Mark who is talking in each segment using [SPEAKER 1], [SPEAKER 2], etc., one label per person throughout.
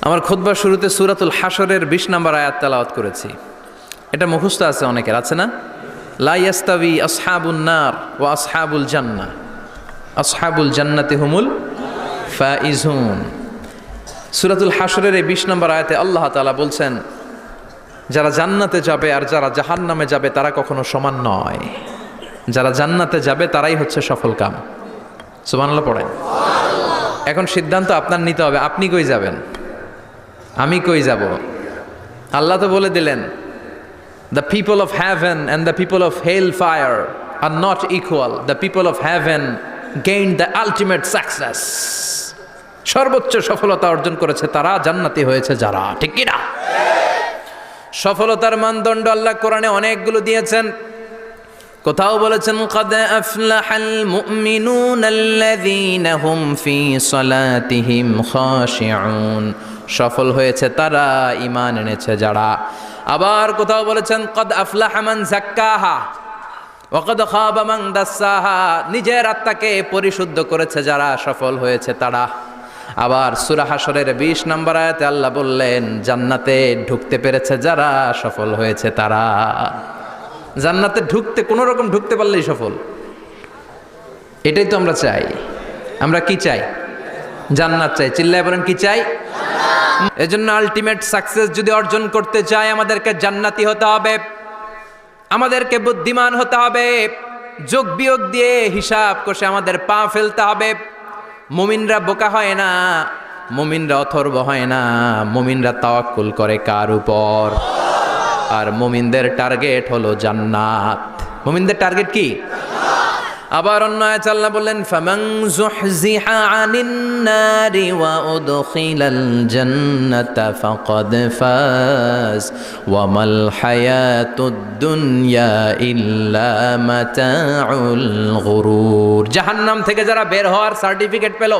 [SPEAKER 1] আমার খুতবার শুরুতে সূরাতুল হাশরের ২০ নম্বর আয়াত তেলাওয়াত করেছি। এটা মুখস্থ আছে অনেকের, আছে না? লা ইয়াস্তাবি আসহাবুন নার ওয়া আসহাবুল জান্নাহ, আসহাবুল জান্নাতি হুমুল ফাইজুন। সূরাতুল হাশরের এই ২০ নম্বর আয়াতে আল্লাহ তাআলা বলছেন, যারা জান্নাতে যাবে আর যারা জাহান্নামে যাবে তারা কখনো সমান নয়। যারা জান্নাতে যাবে তারাই হচ্ছে সফলকাম। সুবহানাল্লাহ পড়েন। এখন সিদ্ধান্ত আপনার নিতে হবে, আপনি কই যাবেন, আমি কই যাব। আল্লাহ তো বলে দিলেন, the people of heaven and the people of hell fire are not equal, the people of heaven gain the ultimate success. সর্বোচ্চ সফলতা অর্জন করেছে তারা, জান্নাতি হয়েছে যারা, ঠিক কিনা? সফলতার মানদণ্ড আল্লাহ কোরআনে অনেকগুলো দিয়েছেন। কোথাও বলেছেন, ক্বাদ আফলাহাল মুমিনুনাল্লাযীনা হুম ফি সালাতিহিম খাশিউন, সফল হয়েছে তারা, ঈমান এনেছে যারা। আবার কোথাও বলেছেন, ক্বাদ আফলাহা মান যাক্কাহা ওয়া ক্বাদ খাবা মান দাসসাহা, নিজের আত্মাকে পরিশুদ্ধ করেছে যারা, সফল হয়েছে তারা। আবার সূরা হাশরের ২০ নম্বর আয়াতে আল্লাহ বললেন, জান্নাতে ঢুকতে পেরেছে যারা, সফল হয়েছে তারা। জান্নাতে ঢুকতে, কোনো রকম ঢুকতে পারলেই সফল। এটাই তো আমরা চাই। আমরা কি চাই? জান্নাত চাই। চিল্লায় বলেন, কি চাই? এজন্য আলটিমেট সাকসেস যদি অর্জন করতে চাই, আমাদেরকে জান্নাতি হতে হবে, আমাদেরকে বুদ্ধিমান হতে হবে, যোগ বিয়োগ দিয়ে হিসাব কষে আমাদের পা ফেলতে হবে। মুমিনরা বোকা হয় না, মুমিনরা অথর্ব হয় না, মুমিনরা তাওয়াক্কুল করে কার উপর? আর মুমিনদের টার্গেট হলো জান্নাত। মুমিনদের টার্গেট কি? আবার অন্য আয়াতে আল্লাহ বললেন, ফামান যুহজিহা আনিন নারি ওয়া উদখিলাল জান্নাতা ফাকাদ ফাজ ওয়া মাল হায়াতুদ দুনিয়া ইল্লা মাতাউল গুরুর। জাহান্নাম থেকে যারা বের হওয়ার সার্টিফিকেট পেল,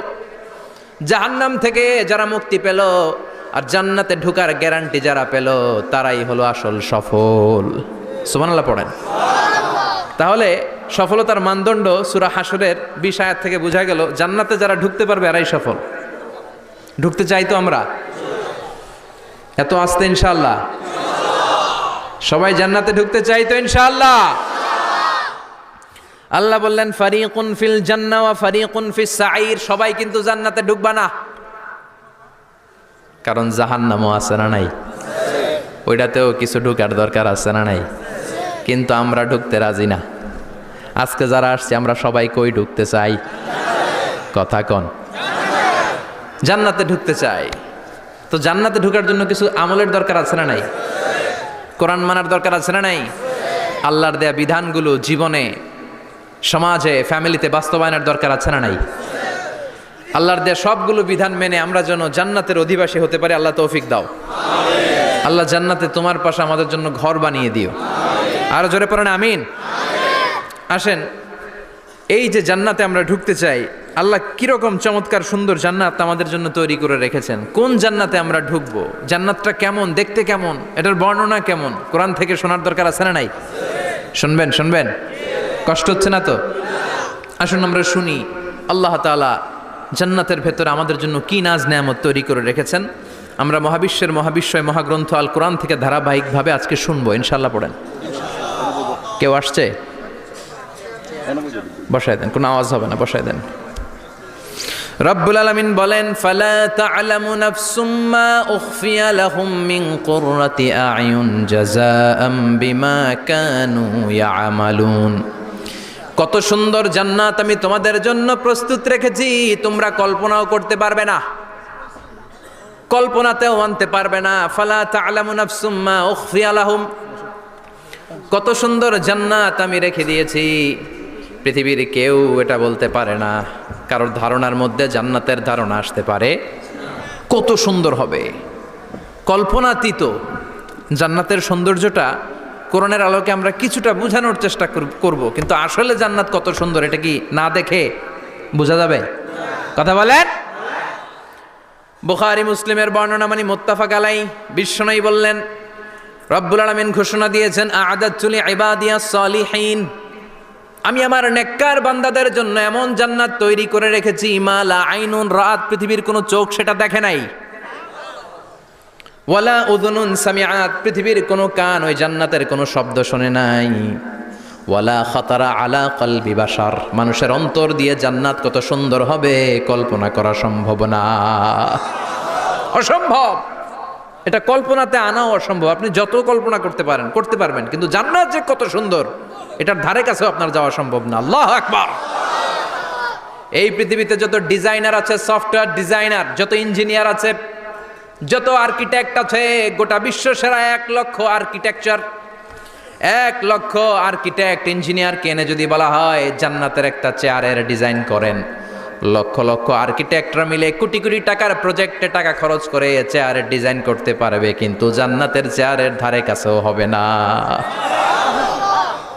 [SPEAKER 1] জাহান্নাম থেকে যারা মুক্তি পেল, আর জান্নাতে ঢোকার গ্যারান্টি যারা পেল, তারাই হলো আসল সফল। সুবহানাল্লাহ পড়েন। তাহলে সফলতার মানদণ্ড সূরা হাশরের ২০ আয়াত থেকে বোঝা গেল, জান্নাতে যারা ঢুকতে পারবে এরাই সফল। ঢুকতে চাই তো আমরা? এত আস্তে ইনশাআল্লাহ? সবাই জান্নাতে ঢুকতে চাই তো ইনশাআল্লাহ? আল্লাহ বললেন, ফারিকুন ফিল জান্নাহ ওয়া ফারিকুন ফিস সাঈর। সবাই কিন্তু জান্নাতে ঢুকবা না, কারণ জাহান্নামও আছে না নাই? ওইটাতেও কিছু ঢুকার দরকার আছে না নাই? কিন্তু আমরা ঢুকতে রাজি না। আজকে যারা আসছে আমরা সবাই কই ঢুকতে চাই? কথা কন। জান্নাতে ঢুকতে চাই। তো জান্নাতে ঢুকার জন্য কিছু আমলের দরকার আছে না নাই? কোরআন মানার দরকার আছে না নাই? আল্লাহর দেয়া বিধানগুলো জীবনে, সমাজে, ফ্যামিলিতে বাস্তবায়নের দরকার আছে না নাই? আল্লাহর দেয়া সবগুলো বিধান মেনে আমরা যেন জান্নাতের অধিবাসী হতে পারি, আল্লাহ তৌফিক দাও। আল্লাহ জান্নাতে তোমার পাশে আমাদের জন্য ঘর বানিয়ে দিও। আরো জোরে পড়েন আমিন। আসেন, এই যে জান্নাতে আমরা ঢুকতে চাই, আল্লাহ কিরকম চমৎকার সুন্দর জান্নাত আমাদের জন্য তৈরি করে রেখেছেন। কোন জান্নাতে আমরা ঢুকবো, জান্নাতটা কেমন, দেখতে কেমন, এটার বর্ণনা কেমন, কোরআন থেকে শোনার দরকার আছে না নাই? শুনবেন, শুনবেন? কষ্ট হচ্ছে না তো? আসুন আমরা শুনি আল্লাহ তাআলা জান্নাতের ভেতরে আমাদের জন্য কি নাজ নেয়ামত তৈরি করে রেখেছেন। আমরা মহাবিশ্বের মহাবিশ্বয় মহাগ্রন্থ আল কোরআন থেকে ধারাবাহিকভাবে আজকে শুনবো ইনশাআল্লাহ। পড়েন। কেউ আসছে? বসায় দেন, কোনো আওয়াজ হবে না, বসায় দেন। রব্বুল আলামিন বলেন, ফালা তা'লামু নাফসুম মা উখফিয়া লাহুম মিন কুররাতি আ'য়ুন জাযাআম বিমা কানু ইয়া'মালুন। কত সুন্দর জান্নাত আমি তোমাদের জন্য প্রস্তুত রেখেছি, তোমরা কল্পনাও করতে পারবে না, কল্পনাতেও আনতে পারবে না। ফালা তা'লামু নাফসুম মা উখফিয়া লাহুম, কত সুন্দর জান্নাত আমি রেখে দিয়েছি, পৃথিবীর কেউ এটা বলতে পারে না। কারোর ধারণার মধ্যে জান্নাতের ধারণা আসতে পারে কত সুন্দর হবে, কল্পনাতীত। জান্নাতের সৌন্দর্যটা কোরআনের আলোকে আমরা কিছুটা বোঝানোর চেষ্টা করব, কিন্তু আসলে জান্নাত কত সুন্দর এটা কি না দেখে বোঝা যাবে? কথা বলেন। বুখারী মুসলিমের বর্ণনা মানে মুত্তাফাক আলাই। বিশ্বনবী বললেন, রব্বুল আলামিন ঘোষণা দিয়েছেন, আ'আদাতু লিইবাদিয়াস সালিহিন, আমি আমার নেককার বান্দাদের জন্য এমন জান্নাত তৈরি করে রেখেছি, মা লা আইনুন রাত, পৃথিবীর কোনো চোখ সেটা দেখে নাই। ওয়ালা উযুনুন সামিআত, পৃথিবীর কোনো কান ওই জান্নাতের কোনো শব্দ শোনে নাই। ওয়ালা খাতারা আলা কলবি বাশার, মানুষের অন্তর দিয়ে জান্নাত কত সুন্দর হবে কল্পনা করা সম্ভব না, অসম্ভব। এটা কল্পনাতে আনাও অসম্ভব। আপনি যত কল্পনা করতে পারবেন, কিন্তু জান্নাত যে কত সুন্দর এটার ধারে কাছেও আপনার যাওয়া সম্ভব না। আল্লাহু আকবার। এই পৃথিবীতে যত ডিজাইনার আছে, সফটওয়্যার ডিজাইনার, যত ইঞ্জিনিয়ার আছে, যত আর্কিটেক্ট আছে, গোটা বিশ্ব সেরা 1 লক্ষ আর্কিটেকচার, 1 লক্ষ আর্কিটেক্ট ইঞ্জিনিয়ারকে এনে যদি বলা হয় জান্নাতের একটা চেয়ারের ডিজাইন করেন, লক্ষ লক্ষ আর্কিটেক্টরা মিলে কোটি কোটি টাকার প্রজেক্টে টাকা খরচ করে চেয়ারের ডিজাইন করতে পারবে, কিন্তু জান্নাতের চেয়ারের ধারে কাছেও হবে না।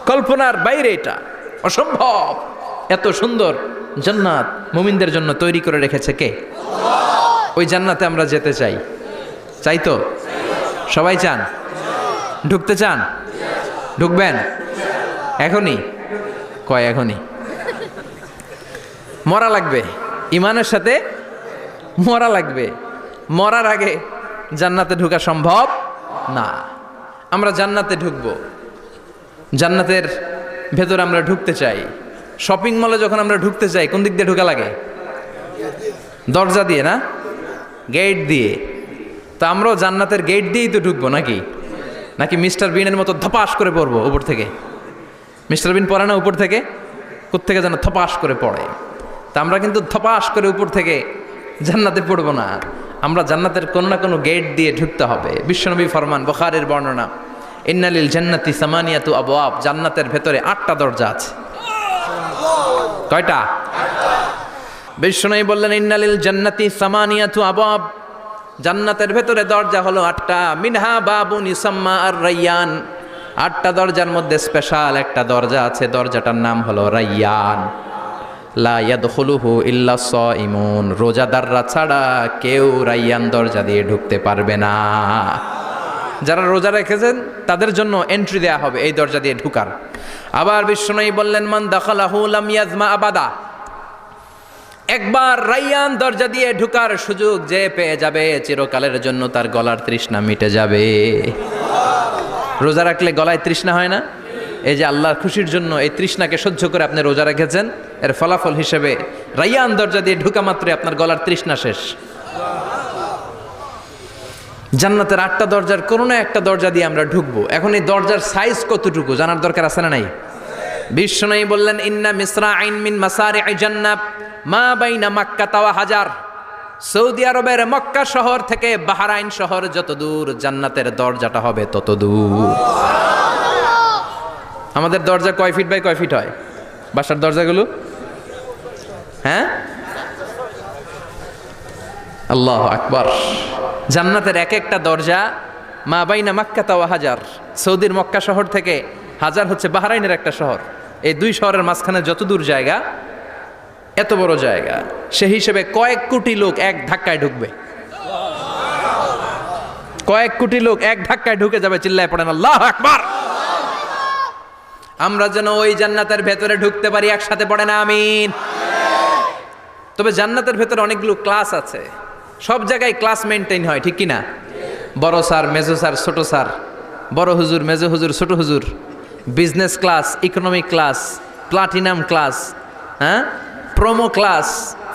[SPEAKER 1] কল্পনার বাইরে, এটা অসম্ভব। এত সুন্দর জান্নাত মুমিনদের জন্য তৈরি করে রেখেছে কে? ওই জান্নাতে আমরা যেতে চাই। চাই তো? সবাই চান? ঢুকতে চান? ঢুকবেন এখনই? কয় এখনই? মরা লাগবে, ইমানের সাথে মরা লাগবে। মরার আগে জান্নাতে ঢোকা সম্ভব না। আমরা জান্নাতে ঢুকবো, জান্নাতের ভেতরে আমরা ঢুকতে চাই। শপিং মলে যখন আমরা ঢুকতে চাই, কোন দিক দিয়ে ঢোকা লাগে? দরজা দিয়ে না, গেট দিয়ে। তো আমরাও জান্নাতের গেট দিয়েই তো ঢুকবো নাকি? নাকি মিস্টার বিনের মতো ধপাস করে পড়বো উপর থেকে? মিস্টার বিন পড়ে না উপর থেকে? কোত্থেকে যেন থপাস করে পড়ে। তা আমরা কিন্তু থপাস করে উপর থেকে জান্নাতে পড়বো না, আমরা জান্নাতের কোনো না কোনো গেট দিয়ে ঢুকতে হবে। বিশ্বনবী ফরমান, বুখারীর বর্ণনা, ইন্নালিল জান্নাতি সামানিয়াতু আবওয়াব, জান্নাতের ভেতরে 8টা দরজা আছে। কয়টা? বিশ্বনবী বললেন, ইন্নালিল জান্নাতি সামানিয়াতু আবওয়াব, জান্নাতের ভেতরে দরজা হলো 8টা। মিনহা বাবুন ইউসাম্মা আর-রায়্যান, 8টা দরজার মধ্যে স্পেশাল একটা দরজা আছে, দরজাটার নাম হলো রায়্যান। লা ইয়াদখুলুহু ইল্লা সাইমুন, রোজাদাররা ছাড়া কেউ রায়্যান দরজা দিয়ে ঢুকতে পারবে না। যারা রোজা রেখেছেন তাদের জন্য এন্ট্রি দেয়া হবে এই দরজা দিয়ে ঢুকার। আবার বিশ্বনবী বললেন, মান দাখালাহু লাম ইয়াজমা আবাদা, একবার রায়্যান দরজা দিয়ে ঢুকার সুযোগ যে পেয়ে যাবে, চিরকালের জন্য তার গলার তৃষ্ণা মিটে যাবে। রোজা রাখলে গলায় তৃষ্ণা হয় না? এই যে আল্লাহর খুশির জন্য এই তৃষ্ণাকে সহ্য করে আপনি রোজা রেখেছেন, এর ফলাফল হিসেবে রায়্যান দরজা দিয়ে ঢুকা মাত্রই আপনার গলার তৃষ্ণা শেষ। জান্নাতের 8টা দরজার কোনো না একটা দরজা দিয়ে আমরা ঢুকবো। এখন এই দরজার সাইজ কতটুকু জানার দরকার আছে না নাই? বিশ্বনবী বললেন, ইন্না মিসরাইন মিন মাসারি'i জান্নাত মা বাইনা মাক্কা ওয়া হাজার, সৌদি আরবের মক্কা শহর থেকে বাহরাইন শহর যত দূর, জান্নাতের দরজাটা হবে তত দূর। আমাদের দরজা কয় ফিট বাই কয় ফিট হয় বাসার দরজাগুলো? হ্যাঁ, আল্লাহু আকবার। জান্নাতের এক একটা দরজা মা বাইনা মাক্কা ওয়া হাজার, সৌদির মক্কা শহর থেকে হাজার হচ্ছে বাহরাইনের একটা শহর, এই 2 শহরের মাঝখানে যত দূর জায়গা, এত বড় জায়গা, সেই হিসেবে কয়েক কোটি লোক এক ধাক্কায় ঢুকবে। কয়েক কোটি লোক এক ধাক্কায় ঢুকে যাবে। চিল্লায় পড়েন আল্লাহু আকবার। আমরা যেন ওই জান্নাতের ভেতরে ঢুকতে পারি, একসাথে পড়েন আমিন। তবে জান্নাতের ভেতরে অনেকগুলো ক্লাস আছে, সব জায়গায় ক্লাস মেনটেন হয়, ঠিক কিনা? বড় স্যার, মেজো স্যার, ছোট স্যার, বড় হুজুর, মেজো হুজুর, ছোট হুজুর, business class, economic class, platinum class, হ্যাঁ, promo class,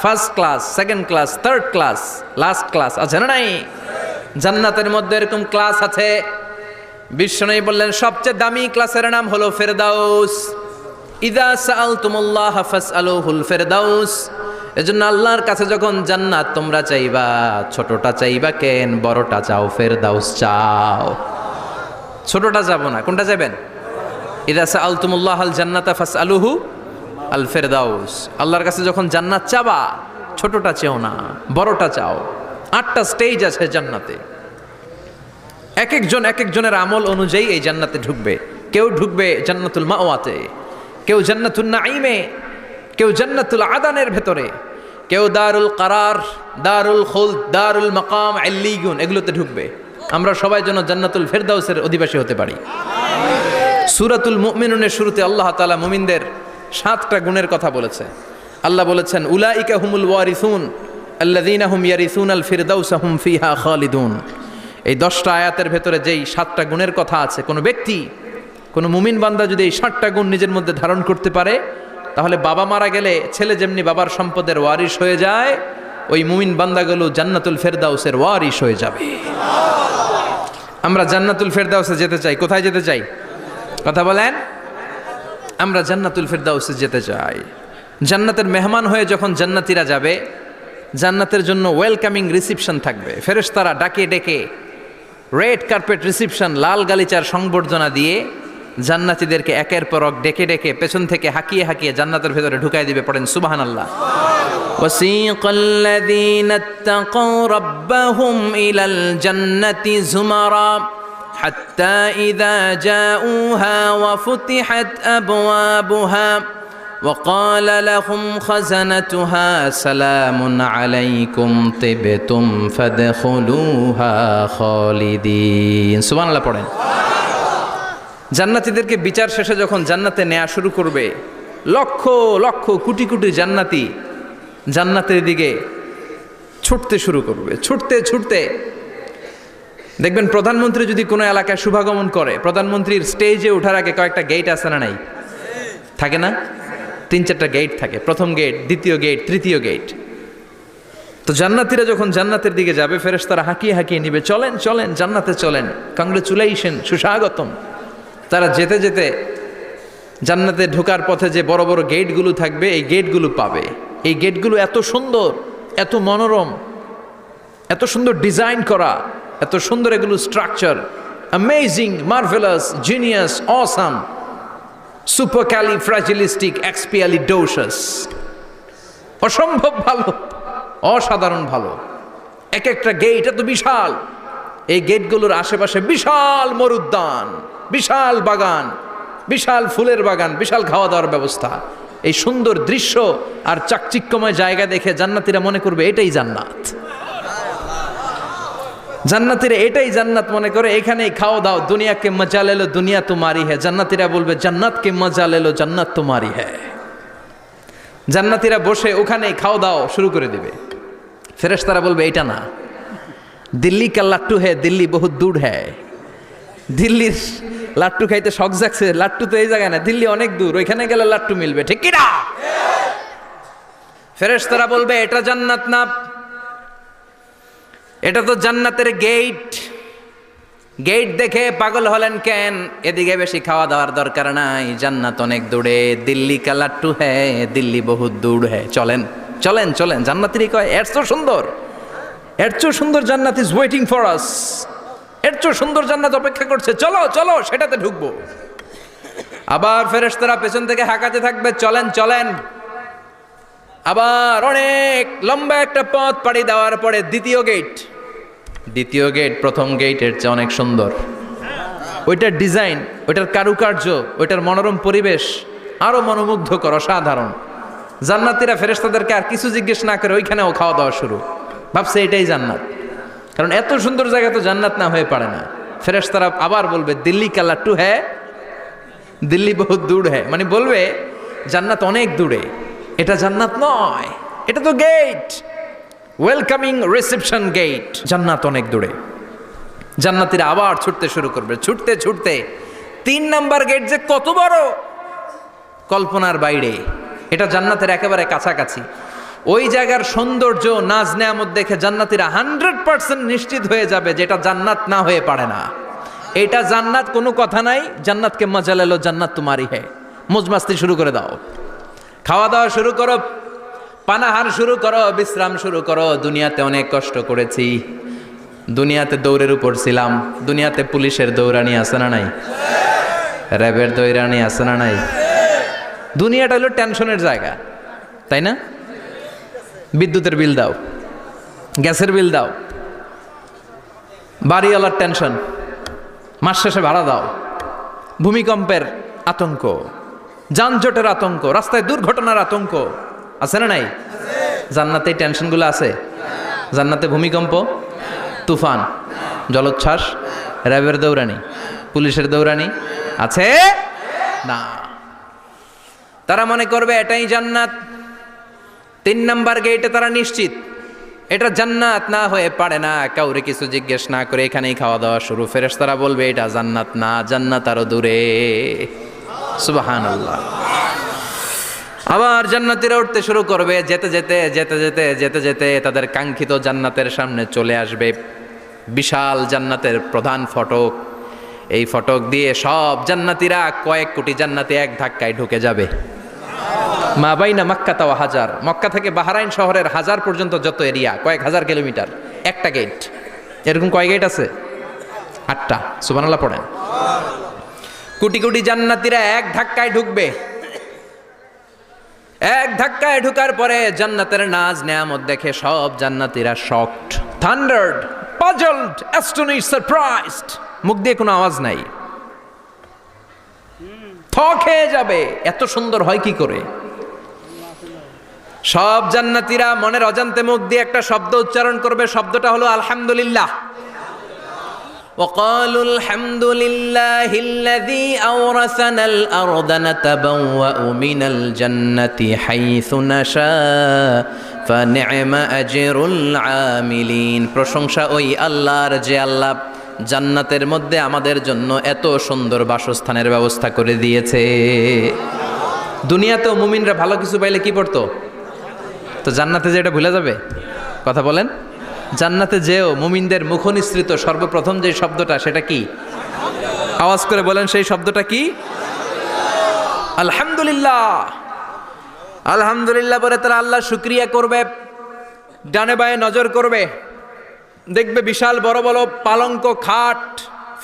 [SPEAKER 1] first class, second class, third class, last class আছে না নাই? জান্নাতের মধ্যে এরকম ক্লাস আছে। বিশ্বনবী বললেন, সবচেয়ে দামি ক্লাসের নাম হলো ফেরদাউস। ইযা সাআলতুমুল্লাহ ফাসআলুহুল ফেরদাউস, এজন্য আল্লাহর কাছে যখন জান্নাত তোমরা চাইবা, ছোটটা চাইবা কেন, বড়টা চাও, ফেরদাউস চাও। ছোটটা যাবো না, কোনটা যাবেন? ইযা সাআলতুমুল্লাহাল জান্নাতা ফাসআলুহু আল ফেরদাউস, আল্লাহর কাছে যখন জান্নাত চাবা, ছোটটা চেও না, বড়টা চাও। 8টা স্টেজ আছে জান্নাতে, এক একজনের আমল অনুযায়ী এই জান্নাতে ঢুকবে। কেউ ঢুকবে জান্নাতুল মাওয়াতে, কেউ জান্নাতুল নাঈমে, কেউ জান্নাতুল আদানের ভেতরে, কেউ দারুল কারার, দারুল খুলদ, দারুল মাকাম, আল্লিগুন, এগুলোতে ঢুকবে। আমরা সবাই যেন জান্নাতুল ফেরদাউসের অধিবাসী হতে পারি। সূরাতুল মুমিনুনের শুরুতে আল্লাহ তাআলা মুমিনদের 7টা গুণের কথা বলেছে। আল্লাহ বলেছেন, উলাইকা হুমুল ওয়ারিসুন আল্লাযীনা হুম ইয়ারিসুনাল ফিরদাউসা হুম ফিহা খালিদুন, এই 10টা আয়াতের ভেতরে যেই 7টা গুণের কথা আছে, কোনো ব্যক্তি, কোনো মুমিন বান্দা যদি এই 7টা গুণ নিজের মধ্যে ধারণ করতে পারে, তাহলে বাবা মারা গেলে ছেলে যেমনি বাবার সম্পদের ওয়ারিশ হয়ে যায়, ওই মুমিন বান্দাগুলো জান্নাতুল ফেরদাউসের ওয়ারিশ হয়ে যাবে। আমরা জান্নাতুল ফেরদাউসে যেতে চাই। কোথায় যেতে চাই? কথা বলেন। আমরা জান্নাতুল ফেরদাউসে যেতে চাই। জান্নাতের মেহমান হয়ে যখন জান্নাতীরা যাবে, জান্নাতের জন্য ওয়েলকামিং রিসিপশন থাকবে। ফেরেশতারা ডাকে ডেকে রেড কার্পেট রিসিপশন, লাল গালিচার সংবর্ধনা দিয়ে জান্নাতীদেরকে একের পর এক ডেকে ডেকে পেছন থেকে হাঁকিয়ে হাঁকিয়ে জান্নাতের ভেতরে ঢুকাই দিবে। পড়েন সুবহানাল্লাহ। وسيق الذين اتقوا ربهم إلى الجنة زمرا حتى إذا جاءوها وفتحت أبوابها وقال لهم خزنتها سلام عليكم طبتم فادخلوها خالدين سبحان الله পড়েন। জান্নাতীদেরকে বিচার শেষে যখন জান্নাতে নেওয়া শুরু করবে, লক্ষ লক্ষ কোটি কোটি জান্নাতি জান্নাতের দিকে ছুটতে শুরু করবে। ছুটতে ছুটতে দেখবেন প্রধানমন্ত্রী যদি কোনো এলাকায় শুভাগমন করে, প্রধানমন্ত্রীর স্টেজে ওঠার আগে কয়েকটা গেট আছে না নাই? থাকে না? 3-4টা গেট থাকে। প্রথম গেট, দ্বিতীয় গেট, তৃতীয় গেট। তো জান্নাতীরা যখন জান্নাতের দিকে যাবে, ফেরেশতারা হাঁকিয়ে হাঁকিয়ে নিবে, চলেন চলেন জান্নাতে চলেন, কংগ্রেচুলেশন, সুস্বাগতম। তারা যেতে যেতে জান্নাতে ঢোকার পথে যে বড় বড় গেটগুলো থাকবে, এই গেটগুলো পাবে। এই গেটগুলো এত সুন্দর, এত মনোরম, এত সুন্দর ডিজাইন করা, এত সুন্দর এগুলো structure, amazing, marvellous, genius, awesome, supercalifragilistic expialidocious, অসম্ভব ভালো, অসাধারণ ভালো। এক একটা গেট এত বিশাল। এই গেটগুলোর আশেপাশে বিশাল মরুদ্যান, বিশাল বাগান, বিশাল ফুলের বাগান, বিশাল খাওয়া দাওয়ার ব্যবস্থা। এই সুন্দর দৃশ্য আর চাকচিক্যময় জায়গা দেখে জান্নাতীরা মনে করবে এটাই জান্নাত। জান্নাতীরা এটাই জান্নাত মনে করে, এখানেই খাও দাও, দুনিয়াকে মজা লেলো দুনিয়া তোমারি হ্যায়। জান্নাতীরা বলবে জান্নাতকে মজা লেলো জান্নাত তোমারি হ্যায়। জান্নাতীরা বসে ওখানেই খাও দাও শুরু করে দিবে। ফেরেশতারা বলবে এটা না, দিল্লি কা লাট্টু হ্যায়, দিল্লি বহুত দূর হ্যায়। দিল্লির লাট্টু খাইতে শখ জাগছে, লাট্টু তো এই জায়গায় না, দিল্লি অনেক দূর, ওইখানে গেলে লাট্টু মিলবে, ঠিক কিনা? ফেরেশতারা বলবে এটা জান্নাত না, এটা তো জান্নাতের গেট। গেট দেখে পাগল হলেন কেন? এদিকে বেশি খাওয়া দাওয়ার দরকার নাই, জান্নাত অনেক দূরে। দিল্লি কা লাট্টু হ্যায়, দিল্লি বহুত দূর হ্যায়। চলেন চলেন চলেন। জান্নাতেরই কয় এর চেয়ে সুন্দর, এর চেয়ে সুন্দর জান্নাত ইজ ওয়েটিং ফর আস, এর চেয়ে সুন্দর জান্নাত অপেক্ষা করছে, চলো চলো সেটাতে ঢুকবো। আবার ফেরেশতারা পেছন থেকে হাঁকাতে থাকবে, চলেন চলেন। আবার অনেক লম্বা একটা পথ পাড়ি দেওয়ার পরে দ্বিতীয় গেট। দ্বিতীয় গেট প্রথম গেটের চেয়ে অনেক সুন্দর। ওইটার ডিজাইন, ওইটার কারুকার্য, ওইটার মনোরম পরিবেশ আরো মনোমুগ্ধকর, অসাধারণ। জান্নাতীরা ফেরেশতাদেরকে আর কিছু জিজ্ঞেস না করে ওইখানেও খাওয়া দাওয়া শুরু। ভাবছে এটাই জান্নাত, কারণ এত সুন্দর জায়গা তো জান্নাত না হয়ে পারে না। ফেরেশতারা আবার বলবে দিল্লি কা লাট্টু হ্যায়, দিল্লি বহুত দূর হ্যায়, মানে বলবে জান্নাত অনেক দূরে, এটা জান্নাত নয়, এটা তো গেট, ওয়েলকামিং রিসেপশন গেট, জান্নাত অনেক দূরে। জান্নাতীরা আবার ছুটতে শুরু করবে, ছুটতে ছুটতে 3 নাম্বার গেট যে কত বড়, কল্পনার বাইরে। এটা জান্নাতের একেবারে কাছাকাছি। ওই জায়গার সৌন্দর্য, নাজ নেয়ামত দেখে জান্নাতীরা 100% নিশ্চিত হয়ে যাবে যে এটা জান্নাত না হয়ে পারে না, এটা জান্নাত, কোনো কথা নাই। জান্নাতকে মজা লেলো জান্নাত তোমারি হ্যায়। মজমাস্তি শুরু করে দাও, খাওয়া দাওয়া শুরু করো, পানাহার শুরু করো, বিশ্রাম শুরু করো। দুনিয়াতে অনেক কষ্ট করেছি, দুনিয়াতে দৌড়ের উপর ছিলাম, দুনিয়াতে পুলিশের দৌড়ানি আছে না নাই, র্যাবের দৌড়ানি আছে না নাই। দুনিয়াটা হলো টেনশনের জায়গা, তাই না? বিদ্যুতের বিল দাও, গ্যাসের বিল দাও, বাড়িওয়ালার টেনশন, মাস শেষে ভাড়া দাও, ভূমিকম্পের আতঙ্ক, যানজটের আতঙ্ক, রাস্তায় দুর্ঘটনার আতঙ্ক আছে না নাই? জান্নাতে এই টেনশনগুলো আছে? জান্নাতে ভূমিকম্প, তুফান, জলোচ্ছ্বাস, র্যাবের দৌড়ানি, পুলিশের দৌড়ানি আছে না। তারা মনে করবে এটাই জান্নাত। 3 নাম্বার গেটে তারা নিশ্চিত এটা জান্নাত না হয়ে পারে না, কাউরে কিছু জিজ্ঞেস না করে এখানেই খাওয়া দাওয়া শুরু। ফেরেশতারা বলবে এটা জান্নাত না, জান্নাত আরো দূরে। সুবহানাল্লাহ। আবার জান্নাতীরা উঠতে শুরু করবে, যেতে যেতে যেতে যেতে যেতে যেতে তাদের কাঙ্ক্ষিত জান্নাতের সামনে চলে আসবে। বিশাল জান্নাতের প্রধান ফটক, এই ফটক দিয়ে সব জান্নাতীরা, কয়েক কোটি জান্নাতি এক ধাক্কায় ঢুকে যাবে। মা বাইনা মক্কা তাওয়া হাজার, মক্কা থেকে বাহরাইন শহরের হাজার পর্যন্ত যত এরিয়া, কয়েক হাজার কিলোমিটার, একটা গেট। এরকম কয় গেট আছে? 8টা। সুবহানাল্লাহ পড়েন। কোটি কোটি জান্নাতীরা এক ধাক্কায় ঢুকবে। এক ধাক্কায় ঢুকার পরে জান্নাতের নাজ নেয়ামত দেখে সব জান্নাতীরা শকড, থান্ডার্ড, পাজলড, অ্যাস্টনিশড, সারপ্রাইজড। মুখ দিয়ে কোনো আওয়াজ নাই, থ খেয়ে যাবে, এত সুন্দর হয় কি করে। সব জান্নাতীরা মনের অজান্তে মুখ দিয়ে একটা শব্দ উচ্চারণ করবে, শব্দটা হলো আলহামদুলিল্লাহ। وقالوا الحمد لله الذي أورثنا الأرض نتبوأ من الجنة حيث نشاء فنعم أجر العاملين। প্রশংসা ওই আল্লাহর যে আল্লাহ জান্নাতের মধ্যে আমাদের জন্য এত সুন্দর বাসস্থানের ব্যবস্থা করে দিয়েছে। দুনিয়াতেও মুমিনরা ভালো কিছু পাইলে কি পড়তো? তো জান্নাতে যে এটা ভুলে যাবে? কথা বলেন। জান্নাতে যেও মুমিনদের মুখনিসৃত সর্বপ্রথম যে শব্দটা, সেটা কি? আওয়াজ করে বলেন, সেই শব্দটা কি? আলহামদুলিল্লাহ। আলহামদুলিল্লাহ বলে তারা আল্লাহ শুকরিয়া করবে, ডানে বায়ে নজর করবে, দেখবে বিশাল বড় বড় পালঙ্ক, খাট,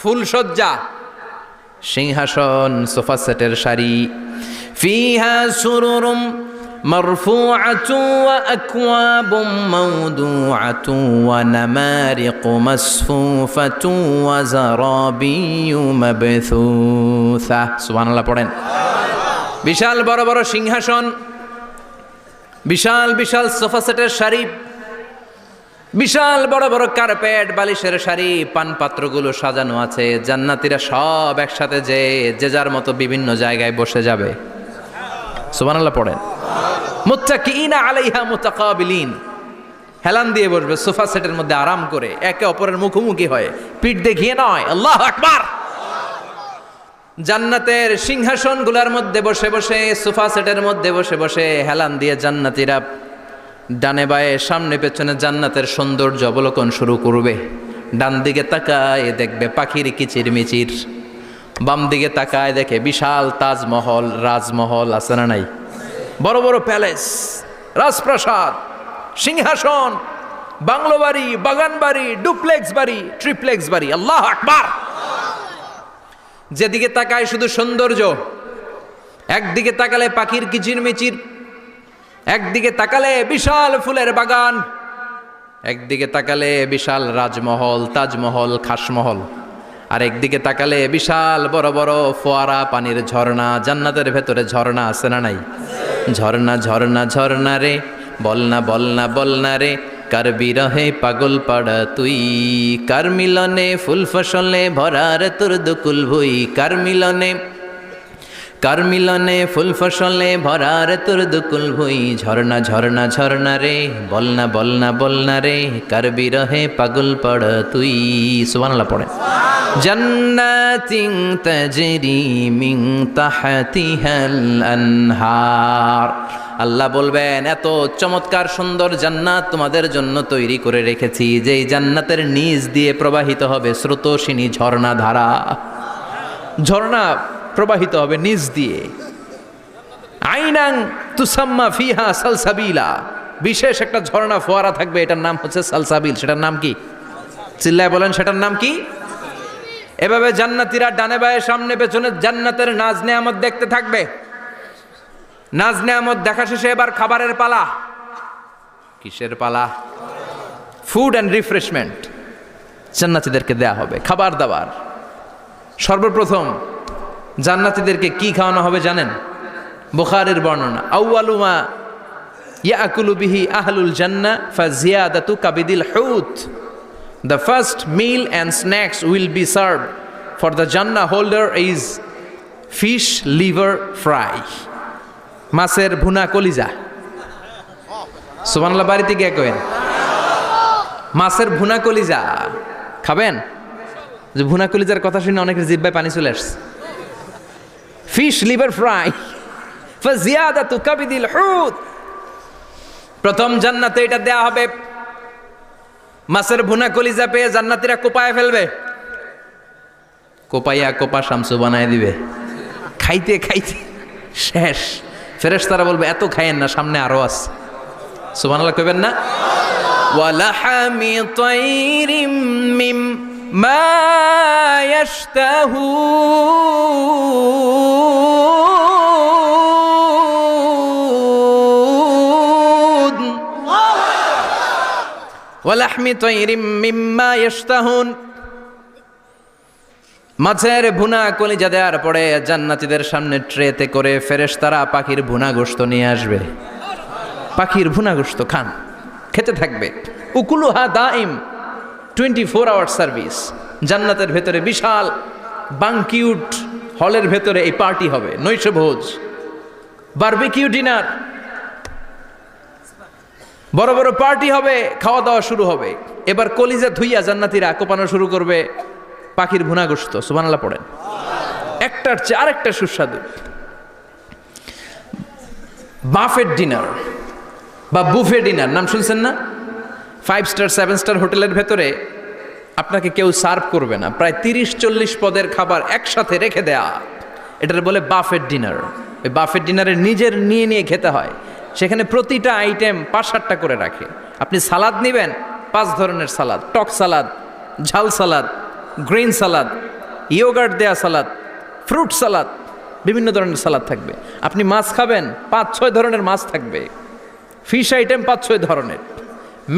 [SPEAKER 1] ফুলসজ্জা, সিংহাসন, সোফা সেটের সারি। ফিহা সুরুরুম মারফুআতুন ওয়া আকওয়াবুম মাওদুআতুন ওয়া নামারিকু মাসফুফাতুন ওয়া যারাবিয়্যু মাবথুসা। সুবহানাল্লাহ পড়েন। বিশাল বড় বড় সিংহাসন, বিশাল বিশাল সোফা সেটের সারি, বিশাল বড় বড় কার্পেট, বালিশের সারি, পানপাত্রগুলো সাজানো আছে। জান্নাতীরা সব একসাথে যে যার মতো বিভিন্ন জায়গায় বসে যাবে। সুবহানাল্লাহ পড়েন। মুত্তাকিইনা আলাইহা মুতাকাবিলিন, হেলান দিয়ে বসবে সোফা সেটের মধ্যে আরাম করে, একে অপরের মুখোমুখি হয়ে, পিঠ দেখিয়ে নয়। আল্লাহু আকবার। জান্নাতের সিংহাসনগুলোর মধ্যে বসে বসে, সোফা সেটের মধ্যে বসে বসে হেলান দিয়ে জান্নাতীরা ডানে বায়ে সামনে পেছনে জান্নাতের সৌন্দর্য অবলোকন শুরু করবে। ডান দিকে তাকায় দেখবে পাখির কিচির মিচির, বাম দিকে তাকায় দেখে বিশাল তাজমহল, রাজমহল আছে না নাই? বড় বড় প্যালেস, রাজপ্রাসাদ, সিংহাসন, বাংলো বাড়ি, বাগান বাড়ি, ডুপ্লেক্স বাড়ি, ট্রিপ্লেক্স বাড়ি। আল্লাহু আকবার। যেদিকে তাকায় শুধু সৌন্দর্য। একদিকে তাকালে পাখির কিচির মিচির, একদিকে তাকালে বিশাল ফুলের বাগান, একদিকে তাকালে বিশাল রাজমহল, তাজমহল, খাসমহল, আর একদিকে তাকালে বিশাল বড় বড় ফোয়ারা, পানির ঝর্ণা। জান্নাতের ভেতরে ঝর্ণা আছে না নাই? ঝর্ণা ঝর্ণা ঝর্ণা রে, বলনা বলনা বলনা রে, কার বিরহে পাগল পাড়া তুই, কার মিলনে ফুল ফসলে ভরার তোর দুকুল ভুই, কার মিলনে ফুল ফসলে ভরার তোর দুকুল ভুই। ঝর্ণা ঝর্ণা ঝর্ণা রে, বলনা বলনা বলনা রে, কার বিরহে পাগল পাড়া তুই। সুবহানাল্লাহ পড়ে। জান্নাতিন তাজরি মিন তাহতিহাল আনহার। আল্লাহ বলবেন, এত চমৎকার সুন্দর জান্নাত তোমাদের জন্য তৈরি করে রেখেছি, যেই জান্নাতের নিচ দিয়ে প্রবাহিত হবে স্রোতস্বিনী ঝর্ণা ধারা। ঝর্ণা প্রবাহিত হবে নিচ দিয়ে। আইনাং তুসাম্মা ফিহা সালসাবিলা, বিশেষ একটা ঝর্ণা ফোয়ারা থাকবে, এটার নাম হচ্ছে সালসাবিল। সেটার নাম কি? চিল্লায় বলেন, সেটার নাম কি? এভাবে জান্নাতীরা ডানে বায়ে সামনে পেছনে জান্নাতের নাজ নেয়ামত দেখতে থাকবে। নাজ নেয়ামত দেখা শেষে এবার খাবারের পালা। কিসের পালা? ফুড অ্যান্ড রিফ্রেশমেন্ট জান্নাতীদেরকে দেয়া হবে, খাবার দাবার। সর্বপ্রথম জান্নাতীদেরকে কি খাওয়ানো হবে জানেন? বুখারীর বর্ণনা, আউয়ালু মা ইয়াকুলু বিহি আহলুল জান্নাহ ফাজিয়াদাতু কাবিদিল হুত। The first meal and snacks will be served for the Jannah holder is fish liver fry, মাছের ভুনা কলিজা। সুবহানাল্লাহ, বাড়িতে গিয়ে কইন। মাছের ভুনা কলিজা খাবেন? যে ভুনা কলিজার কথা শুনে অনেকের জিহ্বায় পানি চলে আসছে। ফিশ লিভার ফ্রাই ফাজিয়াদাতু কাবিদিল হুত, প্রথম জান্নাতে এটা দেয়া হবে। মাছের ভুনা কলিজা পেয়ে জান্নাতীরা কোপায় ফেলবে, কোপাইয়া কোপা শামসু বানায় দিবে। খাইতে খাইতে শেষ। ফেরেশতারা বলবে এত খাইয়েন না, সামনে আরো আছে। সুবহানাল্লাহ কইবেন না? ওয়ালাহামি তাইরিম মিম্মা ইয়াশতাহুন, ওয়ালাহমি তাইরিম মিম্মা ইয়াশতাহুন। মাছের ভুনা কলিজা দেওয়ার পরে জান্নাতীদের সামনে ট্রেতে করে ফেরেশতারা পাখির ভুনা গোশত নিয়ে আসবে। পাখির ভুনা গোশত খান, খেতে থাকবে। উকুলুহা দাইম, 24 আওয়ার সার্ভিস। জান্নাতের ভেতরে বিশাল বাংকিউট হলের ভেতরে এই পার্টি হবে, নৈশভোজ, বারবিকিউ ডিনার, বড় বড় পার্টি হবে, খাওয়া দাওয়া শুরু হবে। এবার কলিজা ধুইয়া জান্নাতীরা কোপানো শুরু করবে পাখির ভুনা গোশত। সুবহানাল্লাহ পড়েন। একটার চেয়ে আরেকটা সুস্বাদু। বাফেট ডিনার বা বুফে ডিনার নাম শুনছেন না? 5 স্টার 7 স্টার হোটেলের ভেতরে আপনাকে কেউ সার্ভ করবে না, প্রায় 30-40 পদের খাবার একসাথে রেখে দেয়া, এটার বলে বাফেট ডিনার। ওই বাফেট ডিনারে নিজের নিয়ে নিয়ে খেতে হয়। সেখানে প্রতিটা আইটেম 5-7টা করে রাখে। আপনি সালাদ নেবেন, 5 ধরনের সালাদ, টক সালাদ, ঝাল সালাদ, গ্রিন সালাদ, ইয়োগার্ট দেয়া সালাদ, ফ্রুট সালাদ, বিভিন্ন ধরনের সালাদ থাকবে। আপনি মাছ খাবেন, 5-6 ধরনের মাছ থাকবে। ফিশ আইটেম 5-6 ধরনের,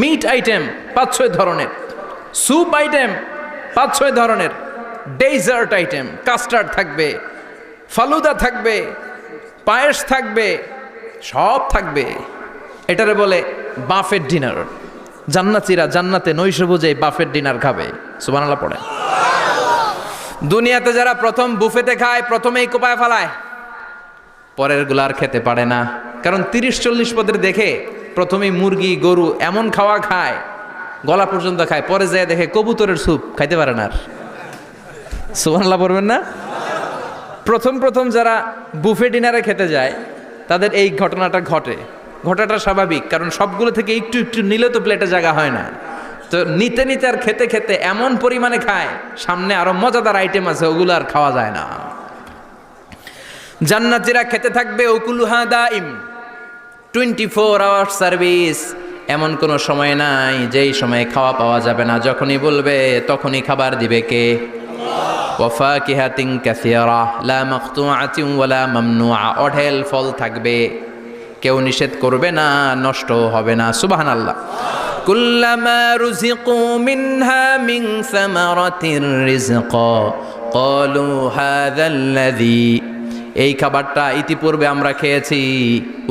[SPEAKER 1] মিট আইটেম 5-6 ধরনের, স্যুপ আইটেম 5-6 ধরনের, ডেজার্ট আইটেম, কাস্টার্ড থাকবে, ফালুদা থাকবে, পায়েস থাকবে, সব থাকবে। এটারে বলে বাফেট ডিনার। জান্নাতীরা জান্নাতে নৈশভোজে বাফেট ডিনার খাবে। সুবহানাল্লাহ পড়ে। দুনিয়াতে যারা প্রথম বুফেতে খায়, প্রথমেই কোপায় ফেলায়, পরের গুলার খেতে পারে না। কারণ 30-40 পদের দেখে প্রথমেই মুরগি গরু এমন খাওয়া খায়, গলা পর্যন্ত খায়, পরে যায় দেখে কবুতরের স্যুপ খাইতে পারে না। সুবহানাল্লাহ পড়বেন না? প্রথম প্রথম যারা বুফে ডিনারে খেতে যায় তাদের এই ঘটনাটা ঘটে। ঘটাটা স্বাভাবিক, কারণ সবগুলো থেকে একটু একটু নিলে তো প্লেটে জায়গা হয় না। তো নিতে নিতে আর খেতে খেতে এমন পরিমাণে খায়, সামনে আরো মজাদার আইটেম আছে, ওগুলো আর খাওয়া যায় না। জান্নাতীরা খেতে থাকবে উকুলুহা দাইম, 24 আওয়ার সার্ভিস। এমন কোনো সময় নাই যেই সময়ে খাওয়া পাওয়া যাবে না। যখনই বলবে তখনই খাবার দিবে কে? ওয়াফাকিহাতিন কাসীরা লা মাকতুআতিন ওয়ালা মামনুআ, অঢেল ফল থাকবে, কেউ নিষেধ করবে না, নষ্ট হবে না। সুবহানাল্লাহ। কুল্লামা রুজিকু মিনহা মিন সামারাতির রিজকা ক্বালু হাযাল্লাযী, এই খাবারটা ইতিপূর্বে আমরা খেয়েছি,